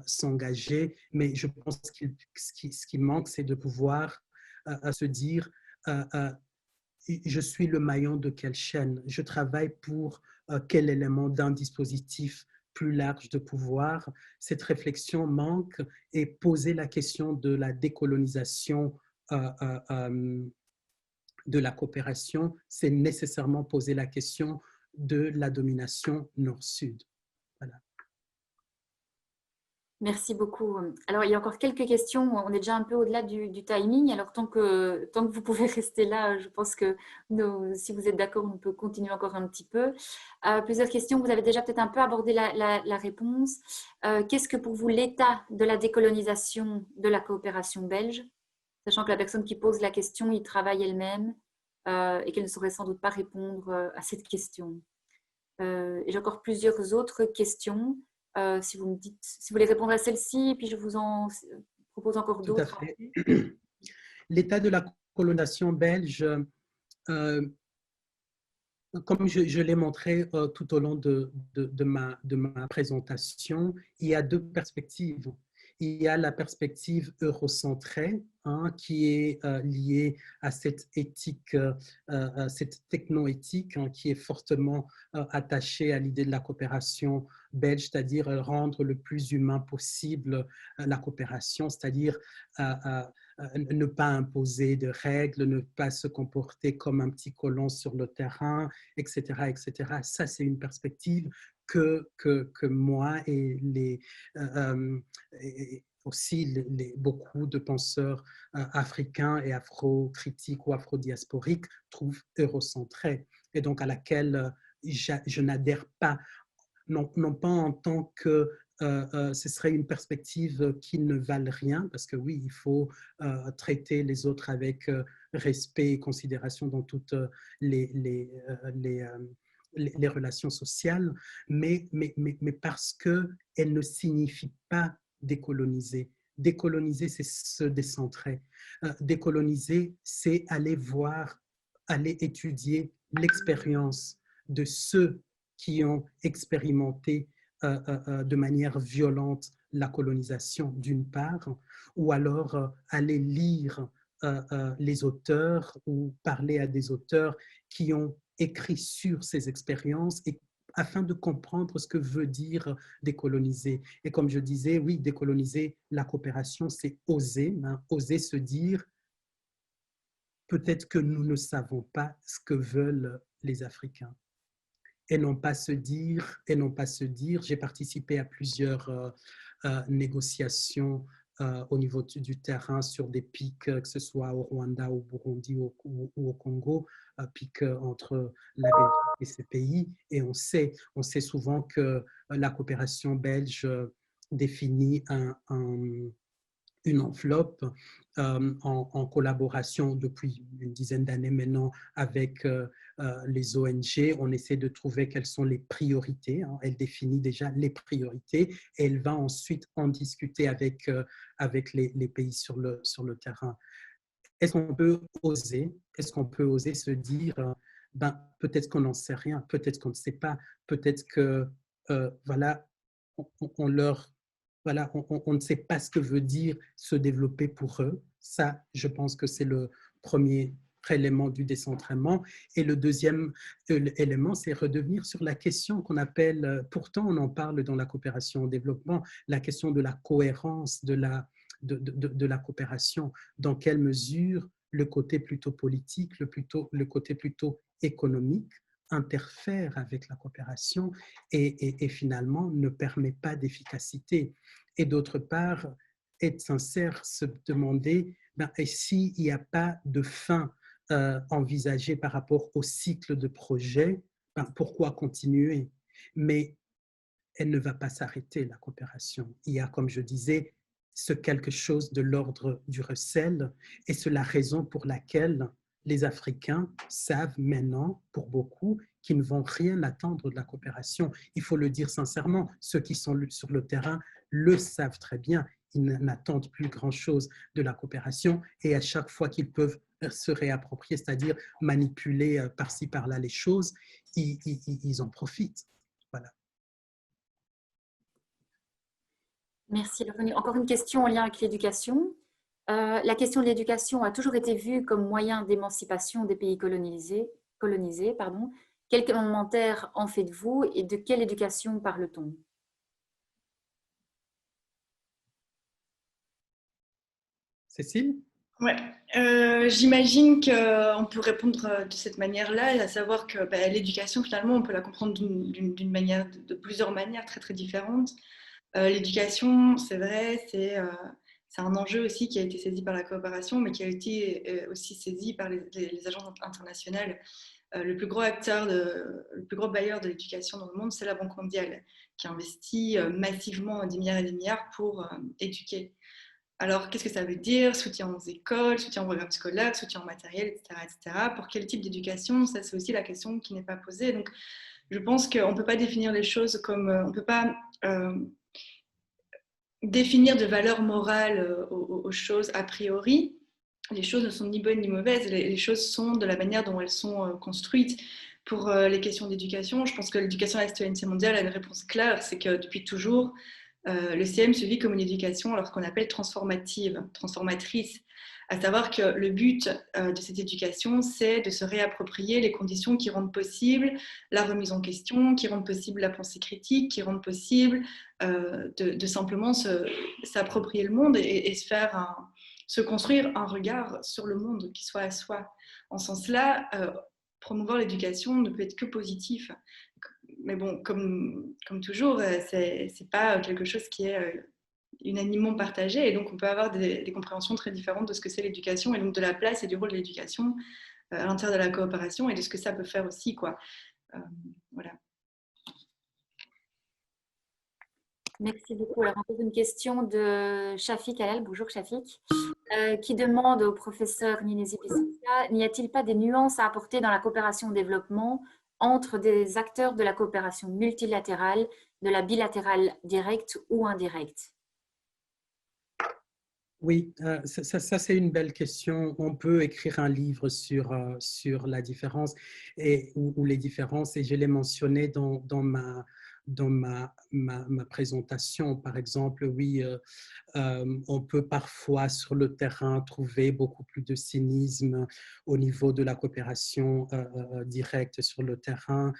s'engager, mais je pense que ce qui manque, c'est de pouvoir se dire je suis le maillon de quelle chaîne? Je travaille pour quel élément d'un dispositif plus large de pouvoir? Cette réflexion manque et poser la question de la décolonisation de la coopération, c'est nécessairement poser la question de la domination nord-sud. Voilà. Merci beaucoup. Alors, il y a encore quelques questions. On est déjà un peu au-delà du timing. Alors, tant que vous pouvez rester là, je pense que si vous êtes d'accord, on peut continuer encore un petit peu. Plusieurs questions. Vous avez déjà peut-être un peu abordé la réponse. Qu'est-ce que pour vous l'état de la décolonisation de la coopération belge? Sachant que la personne qui pose la question y travaille elle-même et qu'elle ne saurait sans doute pas répondre à cette question. Et j'ai encore plusieurs autres questions. Si vous me dites, si vous voulez répondre à celle-ci, puis je vous en propose encore Tout à d'autres fait. après. L'état de la colonisation belge, comme je l'ai montré tout au long de ma présentation, il y a deux perspectives. Il y a la perspective eurocentrée, hein, qui est liée à cette éthique, cette techno-éthique, hein, qui est fortement attachée à l'idée de la coopération belge, c'est-à-dire rendre le plus humain possible la coopération, c'est-à-dire ne pas imposer de règles, ne pas se comporter comme un petit colon sur le terrain, etc., etc. Ça, c'est une perspective que moi et aussi beaucoup de penseurs africains et afro-critiques ou afro-diasporiques trouvent eurocentrée, et donc à laquelle je n'adhère pas, non pas en tant que ce serait une perspective qui ne valent rien, parce que oui, il faut traiter les autres avec respect et considération dans toutes les, les relations sociales, mais parce qu'elle ne signifie pas décoloniser. Décoloniser, c'est se décentrer. Décoloniser, c'est aller voir, aller étudier l'expérience de ceux qui ont expérimenté de manière violente la colonisation d'une part, ou alors aller lire les auteurs ou parler à des auteurs qui ont écrit sur ces expériences et afin de comprendre ce que veut dire décoloniser. Et comme je disais, oui, décoloniser la coopération, c'est oser, hein, oser se dire peut-être que nous ne savons pas ce que veulent les Africains. Et non pas se dire, j'ai participé à plusieurs négociations au niveau du terrain sur des pics, que ce soit au Rwanda, au Burundi ou au Congo, pics entre la Belgique et ces pays. Et on sait souvent que la coopération belge définit une enveloppe en collaboration depuis une dizaine d'années maintenant avec les ONG. On essaie de trouver quelles sont les priorités. Hein. Elle définit déjà les priorités et elle va ensuite en discuter avec les pays sur le terrain. Est-ce qu'on peut oser se dire, ben, peut-être qu'on n'en sait rien, peut-être qu'on ne sait pas, peut-être que voilà, on leur voilà, on ne sait pas ce que veut dire se développer pour eux. Ça, je pense que c'est le premier élément du décentrement. Et le deuxième élément, c'est redevenir sur la question qu'on appelle, pourtant on en parle dans la coopération au développement, la question de la cohérence de la coopération. Dans quelle mesure le côté plutôt politique, le côté plutôt économique interfère avec la coopération et finalement ne permet pas d'efficacité. Et d'autre part, être sincère, se demander, ben, et s'il n'y a pas de fin envisagée par rapport au cycle de projet, ben, pourquoi continuer? Mais elle ne va pas s'arrêter, la coopération. Il y a, comme je disais, ce quelque chose de l'ordre du recel, et c'est la raison pour laquelle les Africains savent maintenant, pour beaucoup, qu'ils ne vont rien attendre de la coopération. Il faut le dire sincèrement, ceux qui sont sur le terrain le savent très bien. Ils n'attendent plus grand-chose de la coopération, et à chaque fois qu'ils peuvent se réapproprier, c'est-à-dire manipuler par-ci, par-là les choses, ils en profitent. Voilà. Merci. Encore une question en lien avec l'éducation. La question de l'éducation a toujours été vue comme moyen d'émancipation des pays colonisés. Pardon. Quel commentaire en faites-vous et de quelle éducation parle-t-on? Cécile? Ouais, j'imagine qu'on peut répondre de cette manière-là, à savoir que l'éducation, finalement, on peut la comprendre de plusieurs manières très, très différentes. L'éducation, c'est vrai, c'est un enjeu aussi qui a été saisi par la coopération, mais qui a été aussi saisi par les agences internationales. Le plus gros bailleur de l'éducation dans le monde, c'est la Banque mondiale, qui investit massivement des milliards et des milliards pour éduquer. Alors, qu'est-ce que ça veut dire? Soutien aux écoles, soutien aux programmes scolaires, soutien au matériel, etc., etc. Pour quel type d'éducation? Ça, c'est aussi la question qui n'est pas posée. Donc, je pense qu'on ne peut pas définir les choses comme... on ne peut pas définir de valeur morale aux choses a priori. Les choses ne sont ni bonnes ni mauvaises, les choses sont de la manière dont elles sont construites. Pour les questions d'éducation, je pense que l'éducation à la citoyenneté mondiale a une réponse claire, c'est que depuis toujours, le CM se vit comme une éducation alors qu'on appelle transformative, transformatrice, à savoir que le but de cette éducation, c'est de se réapproprier les conditions qui rendent possible la remise en question, qui rendent possible la pensée critique, qui rendent possible de simplement s'approprier le monde et se construire un regard sur le monde qui soit à soi. En ce sens-là, promouvoir l'éducation ne peut être que positif. Mais bon, comme toujours, c'est pas quelque chose qui est unanimement partagé, et donc on peut avoir des compréhensions très différentes de ce que c'est l'éducation, et donc de la place et du rôle de l'éducation à l'intérieur de la coopération, et de ce que ça peut faire aussi, quoi. Voilà. Merci beaucoup. Alors, encore une question de Shafik Halal. Bonjour Shafik, qui demande au professeur Ninesi Pissocia, n'y a-t-il pas des nuances à apporter dans la coopération au développement entre des acteurs de la coopération multilatérale, de la bilatérale directe ou indirecte? Oui, ça c'est une belle question. On peut écrire un livre sur la différence ou les différences, et je l'ai mentionné dans ma présentation. Par exemple, oui, on peut parfois sur le terrain trouver beaucoup plus de cynisme au niveau de la coopération directe sur le terrain,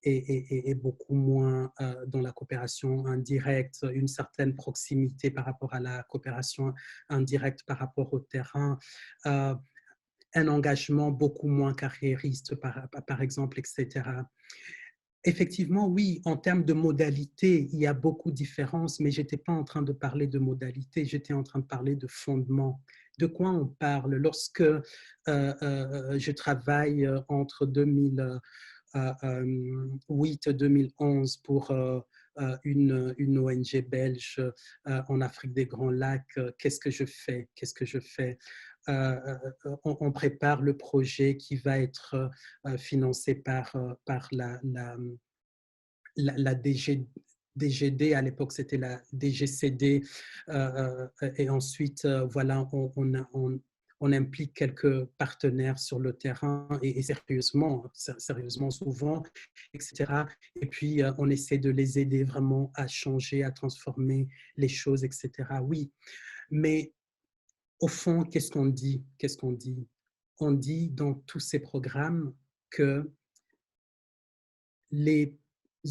et beaucoup moins dans la coopération indirecte, une certaine proximité par rapport à la coopération indirecte par rapport au terrain, un engagement beaucoup moins carriériste par exemple, etc. Effectivement, oui, en termes de modalités, il y a beaucoup de différences, mais je n'étais pas en train de parler de modalités, j'étais en train de parler de fondement. De quoi on parle? Lorsque je travaille entre 2008-2011 pour une ONG belge en Afrique des Grands Lacs, qu'est-ce que je fais? On prépare le projet qui va être financé par la DGD, à l'époque c'était la DGCD, et ensuite voilà, on implique quelques partenaires sur le terrain et sérieusement souvent, etc. Et puis on essaie de les aider vraiment à changer, à transformer les choses, etc. Oui, mais au fond, qu'est-ce qu'on dit? On dit dans tous ces programmes que les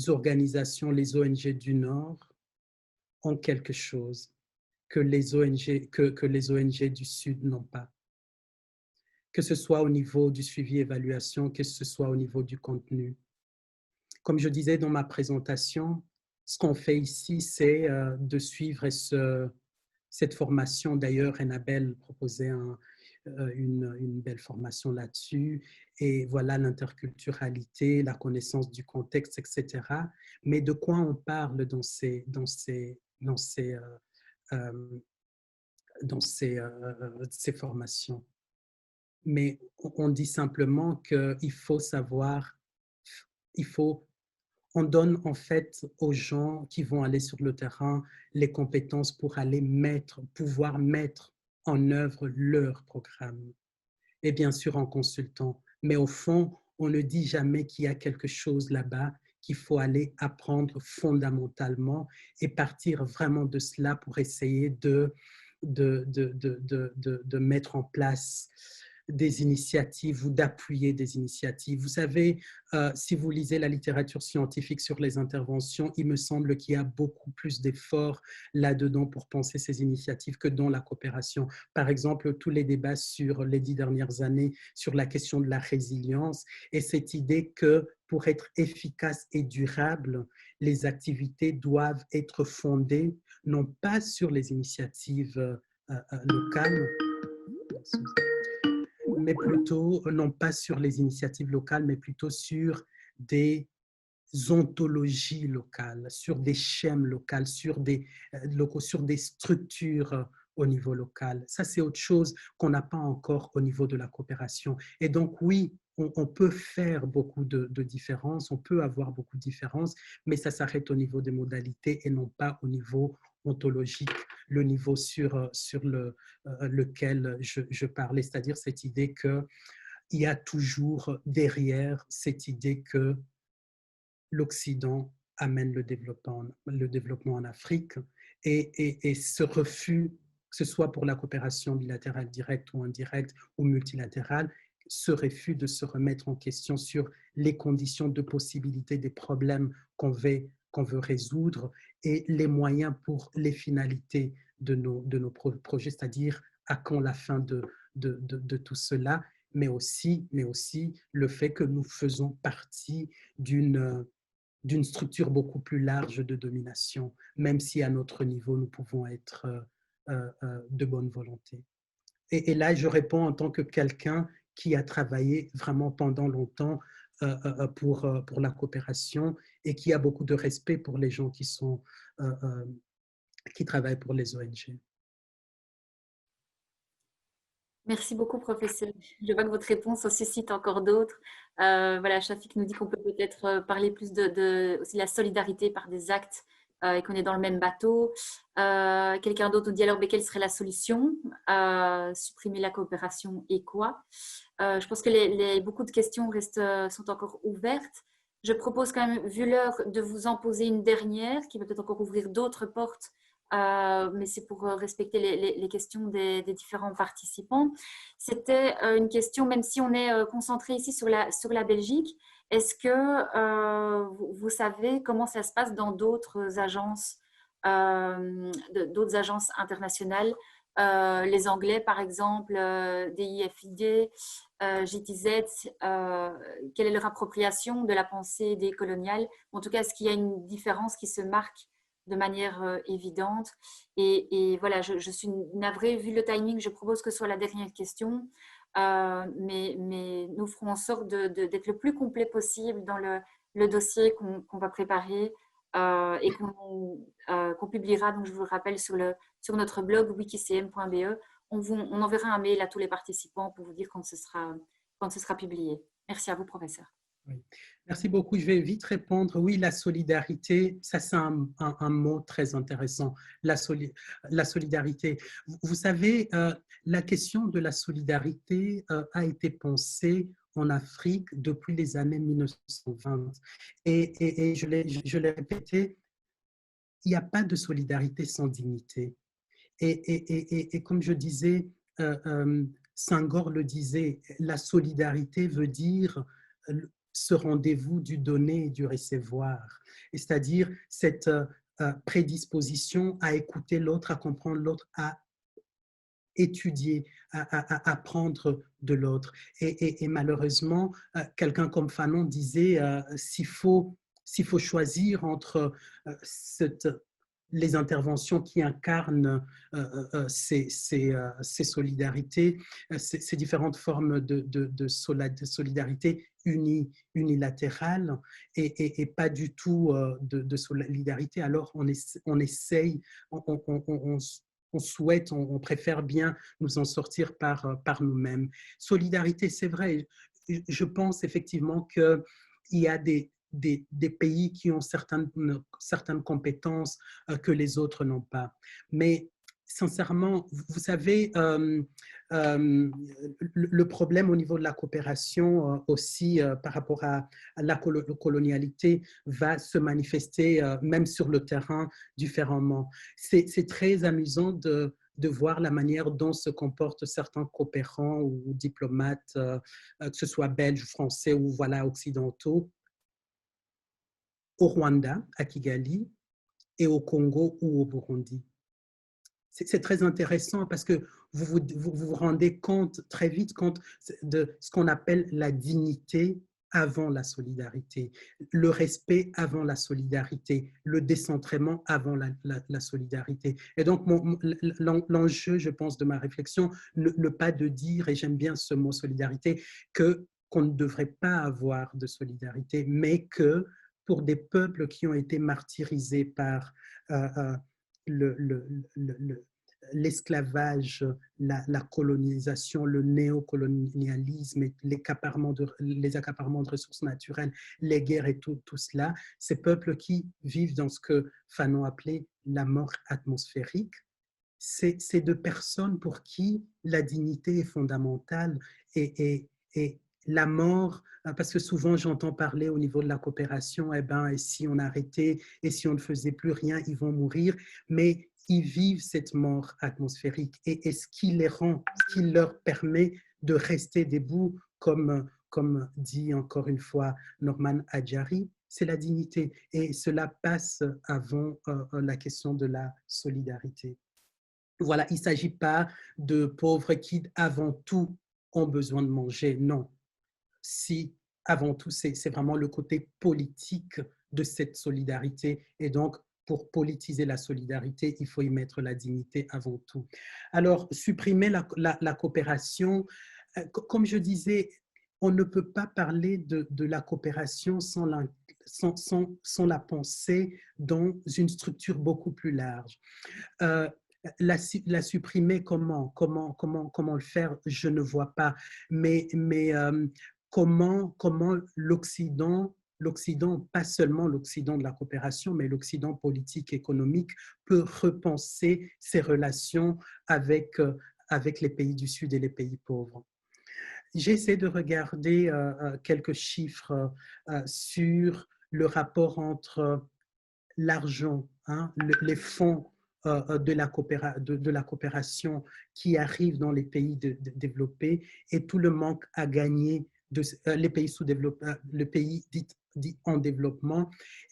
organisations, les ONG du Nord ont quelque chose que les ONG du Sud n'ont pas. Que ce soit au niveau du suivi-évaluation, que ce soit au niveau du contenu. Comme je disais dans ma présentation, ce qu'on fait ici, c'est de suivre cette formation. D'ailleurs, Enabel proposait une belle formation là-dessus. Et voilà, l'interculturalité, la connaissance du contexte, etc. Mais de quoi on parle dans ces formations? Mais on dit simplement qu'il faut savoir, on donne en fait aux gens qui vont aller sur le terrain les compétences pour pouvoir mettre en œuvre leur programme. Et bien sûr en consultant. Mais au fond, on ne dit jamais qu'il y a quelque chose là-bas qu'il faut aller apprendre fondamentalement et partir vraiment de cela pour essayer de mettre en place des initiatives ou d'appuyer des initiatives. Vous savez, si vous lisez la littérature scientifique sur les interventions, il me semble qu'il y a beaucoup plus d'efforts là-dedans pour penser ces initiatives que dans la coopération. Par exemple, tous les débats sur les 10 dernières années sur la question de la résilience et cette idée que pour être efficace et durable, les activités doivent être fondées non pas sur les initiatives locales, mais plutôt, non pas sur les initiatives locales, mais plutôt sur des ontologies locales, sur des schèmes locaux, sur des structures au niveau local. Ça, c'est autre chose qu'on n'a pas encore au niveau de la coopération. Et donc, oui, on peut faire beaucoup de différences, on peut avoir beaucoup de différences, mais ça s'arrête au niveau des modalités et non pas au niveau ontologique, le niveau sur lequel je parlais, c'est-à-dire cette idée qu'il y a toujours derrière cette idée que l'Occident amène le développement en Afrique et ce refus, que ce soit pour la coopération bilatérale directe ou indirecte ou multilatérale, ce refus de se remettre en question sur les conditions de possibilité des problèmes qu'on veut résoudre et les moyens pour les finalités de nos projets, c'est-à-dire à quand la fin de tout cela, mais aussi le fait que nous faisons partie d'une structure beaucoup plus large de domination, même si à notre niveau, nous pouvons être de bonne volonté. Et là, je réponds en tant que quelqu'un qui a travaillé vraiment pendant longtemps pour la coopération et qui a beaucoup de respect pour les gens qui travaillent pour les ONG. Merci beaucoup, professeur. Je vois que votre réponse en suscite encore d'autres. Voilà, Shafik nous dit qu'on peut peut-être parler plus aussi de la solidarité par des actes et qu'on est dans le même bateau. Quelqu'un d'autre nous dit alors, mais quelle serait la solution? Supprimer la coopération et quoi? Je pense que beaucoup de questions sont encore ouvertes. Je propose quand même, vu l'heure, de vous en poser une dernière qui va peut-être encore ouvrir d'autres portes. Mais c'est pour respecter les questions des différents participants. C'était une question, même si on est concentré ici sur la Belgique, est-ce que vous savez comment ça se passe dans d'autres agences internationales, les Anglais par exemple, DIFID, GTZ, quelle est leur appropriation de la pensée décoloniale? En tout cas, est-ce qu'il y a une différence qui se marque de manière évidente. Et voilà, je suis navrée, vu le timing, je propose que ce soit la dernière question, mais nous ferons en sorte d'être le plus complet possible dans le dossier qu'on va préparer et qu'on publiera, donc je vous le rappelle, sur notre blog wikicm.be. On enverra un mail à tous les participants pour vous dire quand ce sera publié. Merci à vous, professeur. Oui. Merci beaucoup. Je vais vite répondre. Oui, la solidarité, ça c'est un mot très intéressant. La solidarité. Vous savez, la question de la solidarité a été pensée en Afrique depuis les années 1920. Et je l'ai répété, il n'y a pas de solidarité sans dignité. Et comme je disais, Senghor le disait, la solidarité veut dire ce rendez-vous du donner et du recevoir, c'est-à-dire cette prédisposition à écouter l'autre, à comprendre l'autre, à étudier, à apprendre de l'autre. Et malheureusement, quelqu'un comme Fanon disait, s'il faut choisir entre les interventions qui incarnent ces solidarités, ces différentes formes de solidarité unilatérale et pas du tout de solidarité. Alors on essaye, on souhaite, on préfère bien nous en sortir par nous-mêmes. Solidarité, c'est vrai. Je pense effectivement qu'il y a des pays qui ont certaines compétences que les autres n'ont pas. Mais sincèrement, vous savez, le problème au niveau de la coopération aussi par rapport à la colonialité va se manifester même sur le terrain différemment. C'est très amusant de voir la manière dont se comportent certains coopérants ou diplomates, que ce soit belges, français ou voilà, occidentaux, au Rwanda, à Kigali, et au Congo ou au Burundi. C'est très intéressant parce que vous rendez compte très vite compte de ce qu'on appelle la dignité avant la solidarité, le respect avant la solidarité, le décentrement avant la solidarité. Et donc, l'enjeu, je pense, de ma réflexion, ne pas de dire, et j'aime bien ce mot solidarité, qu'on ne devrait pas avoir de solidarité, mais que pour des peuples qui ont été martyrisés par l'esclavage, la colonisation, le néocolonialisme, et les accaparements de ressources naturelles, les guerres et tout cela, ces peuples qui vivent dans ce que Fanon appelait la mort atmosphérique, c'est de personnes pour qui la dignité est fondamentale et la mort, parce que souvent j'entends parler au niveau de la coopération, eh ben, et si on arrêtait, et si on ne faisait plus rien, ils vont mourir, mais ils vivent cette mort atmosphérique et ce qui les rend, ce qui leur permet de rester debout, comme dit encore une fois Norman Adjari, c'est la dignité et cela passe avant la question de la solidarité. Voilà, il ne s'agit pas de pauvres qui, avant tout, ont besoin de manger. Non. Si, avant tout, c'est vraiment le côté politique de cette solidarité. Et donc, pour politiser la solidarité, il faut y mettre la dignité avant tout. Alors, supprimer la coopération, comme je disais, on ne peut pas parler de la coopération sans la penser dans une structure beaucoup plus large. La supprimer, comment le faire, je ne vois pas. Mais comment l'Occident, pas seulement l'Occident de la coopération, mais l'Occident politique, économique, peut repenser ses relations avec les pays du Sud et les pays pauvres. J'essaie de regarder quelques chiffres sur le rapport entre l'argent, les fonds de la coopération qui arrivent dans les pays développés et tout le manque à gagner les pays sous-développés, le pays dit en développement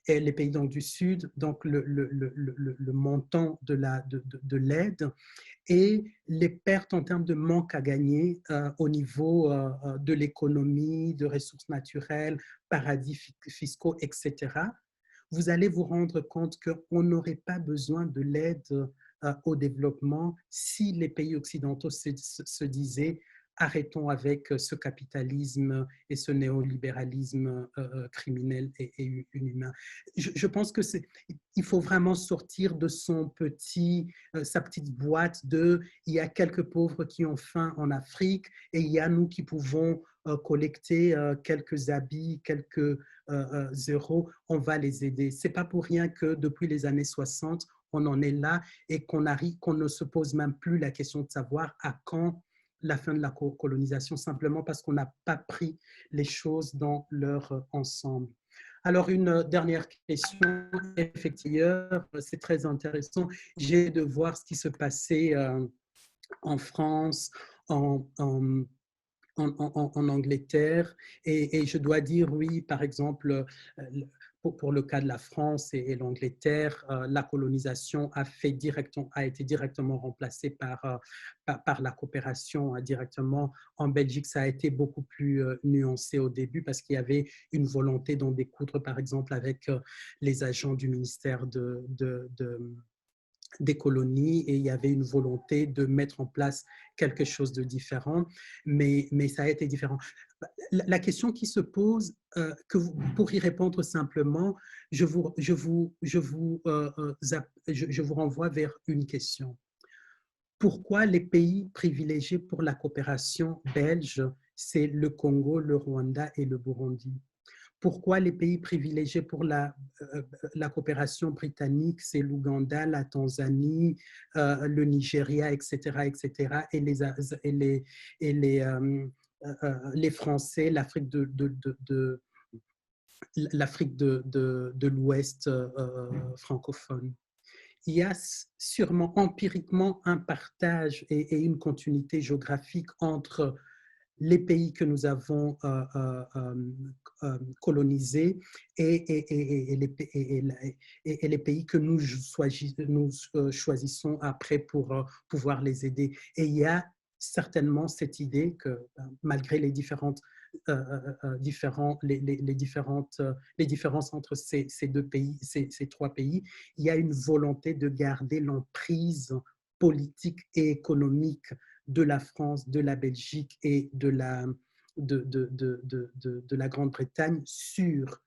et les pays donc, du Sud, donc le montant de l'aide et les pertes en termes de manque à gagner au niveau de l'économie, de ressources naturelles, paradis fiscaux, etc. Vous allez vous rendre compte qu'on n'aurait pas besoin de l'aide au développement si les pays occidentaux se disaient arrêtons avec ce capitalisme et ce néolibéralisme criminel et inhumain. Je pense que il faut vraiment sortir de sa petite boîte de il y a quelques pauvres qui ont faim en Afrique et il y a nous qui pouvons collecter quelques habits, quelques euros, on va les aider. Ce n'est pas pour rien que depuis les années 60, on en est là et qu'on ne se pose même plus la question de savoir à quand la fin de la colonisation, simplement parce qu'on n'a pas pris les choses dans leur ensemble. Alors, une dernière question, effectivement, c'est très intéressant. J'ai de voir ce qui se passait en France, en Angleterre. Et je dois dire, oui, par exemple, pour le cas de la France et l'Angleterre, la colonisation a été directement remplacée par la coopération directement. En Belgique, ça a été beaucoup plus nuancé au début parce qu'il y avait une volonté d'en découdre, par exemple, avec les agents du ministère des colonies et il y avait une volonté de mettre en place quelque chose de différent, mais ça a été différent. La question qui se pose, pour y répondre simplement, je vous renvoie vers une question. Pourquoi les pays privilégiés pour la coopération belge, c'est le Congo, le Rwanda et le Burundi? Pourquoi les pays privilégiés pour la coopération britannique, c'est l'Ouganda, la Tanzanie, le Nigeria, etc., etc., et les Français, l'Afrique de l'Ouest francophone. il y a sûrement empiriquement un partage et une continuité géographique entre les pays que nous avons colonisés et les pays que nous choisissons après pour pouvoir les aider. Et il y a certainement cette idée que malgré les différentes les différences entre ces deux pays, ces trois pays, il y a une volonté de garder l'emprise politique et économique de la France, de la Belgique et de la Grande-Bretagne sur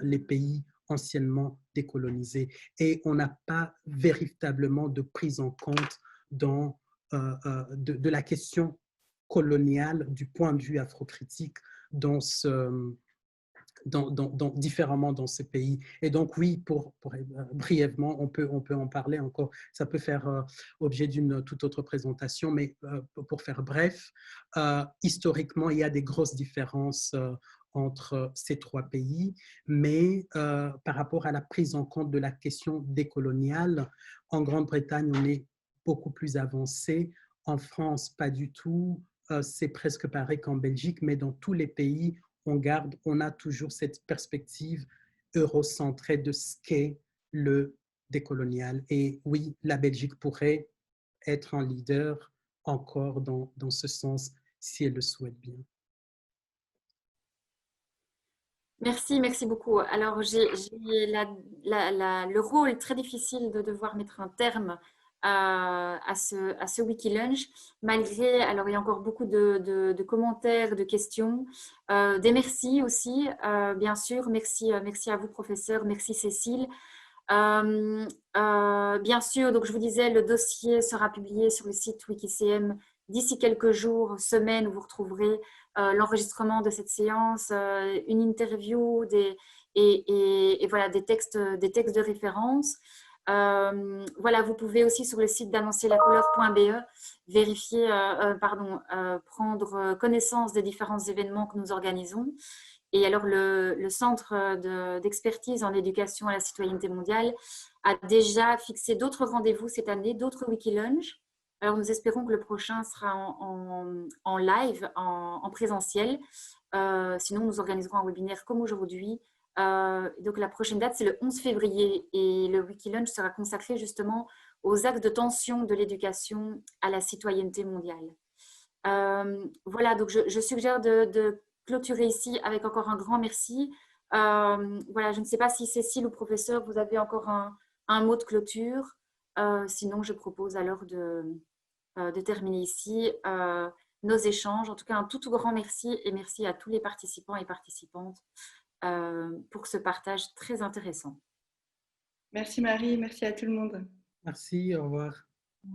les pays anciennement décolonisés. Et on n'a pas véritablement de prise en compte de la question coloniale du point de vue afrocritique différemment dans ces pays. Et donc, oui, brièvement, on peut en parler encore. Ça peut faire objet d'une toute autre présentation, mais pour faire bref, historiquement, il y a des grosses différences entre ces trois pays, mais par rapport à la prise en compte de la question décoloniale, en Grande-Bretagne, on est beaucoup plus avancé. En France, pas du tout. C'est presque pareil qu'en Belgique, mais dans tous les pays, on a toujours cette perspective eurocentrée de ce qu'est le décolonial. Et oui, la Belgique pourrait être un leader encore dans ce sens, si elle le souhaite bien. Merci beaucoup. Alors, j'ai le rôle très difficile de devoir mettre un terme à ce Wikilunch, malgré, alors il y a encore beaucoup de commentaires, de questions, des merci aussi, bien sûr. Merci à vous, professeur. Merci, Cécile. Bien sûr, donc je vous disais, le dossier sera publié sur le site WikiCM d'ici quelques jours, semaines, où vous retrouverez l'enregistrement de cette séance, une interview et voilà, des textes de référence. Voilà, vous pouvez aussi sur le site d'annoncerlacouleur.be vérifier, prendre connaissance des différents événements que nous organisons. Et alors, le Centre d'expertise en éducation à la citoyenneté mondiale a déjà fixé d'autres rendez-vous cette année, d'autres Wikilunch. Alors, nous espérons que le prochain sera en live, en présentiel. Sinon, nous organiserons un webinaire comme aujourd'hui. Donc, la prochaine date, c'est le 11 février. Et le Wikilunch sera consacré justement aux axes de tension de l'éducation à la citoyenneté mondiale. Voilà, donc je suggère de clôturer ici avec encore un grand merci. Voilà, je ne sais pas si Cécile ou professeur, vous avez encore un mot de clôture. Sinon, je propose alors de terminer ici nos échanges. En tout cas, un tout grand merci et merci à tous les participants et participantes pour ce partage très intéressant. Merci Marie, merci à tout le monde. Merci, au revoir.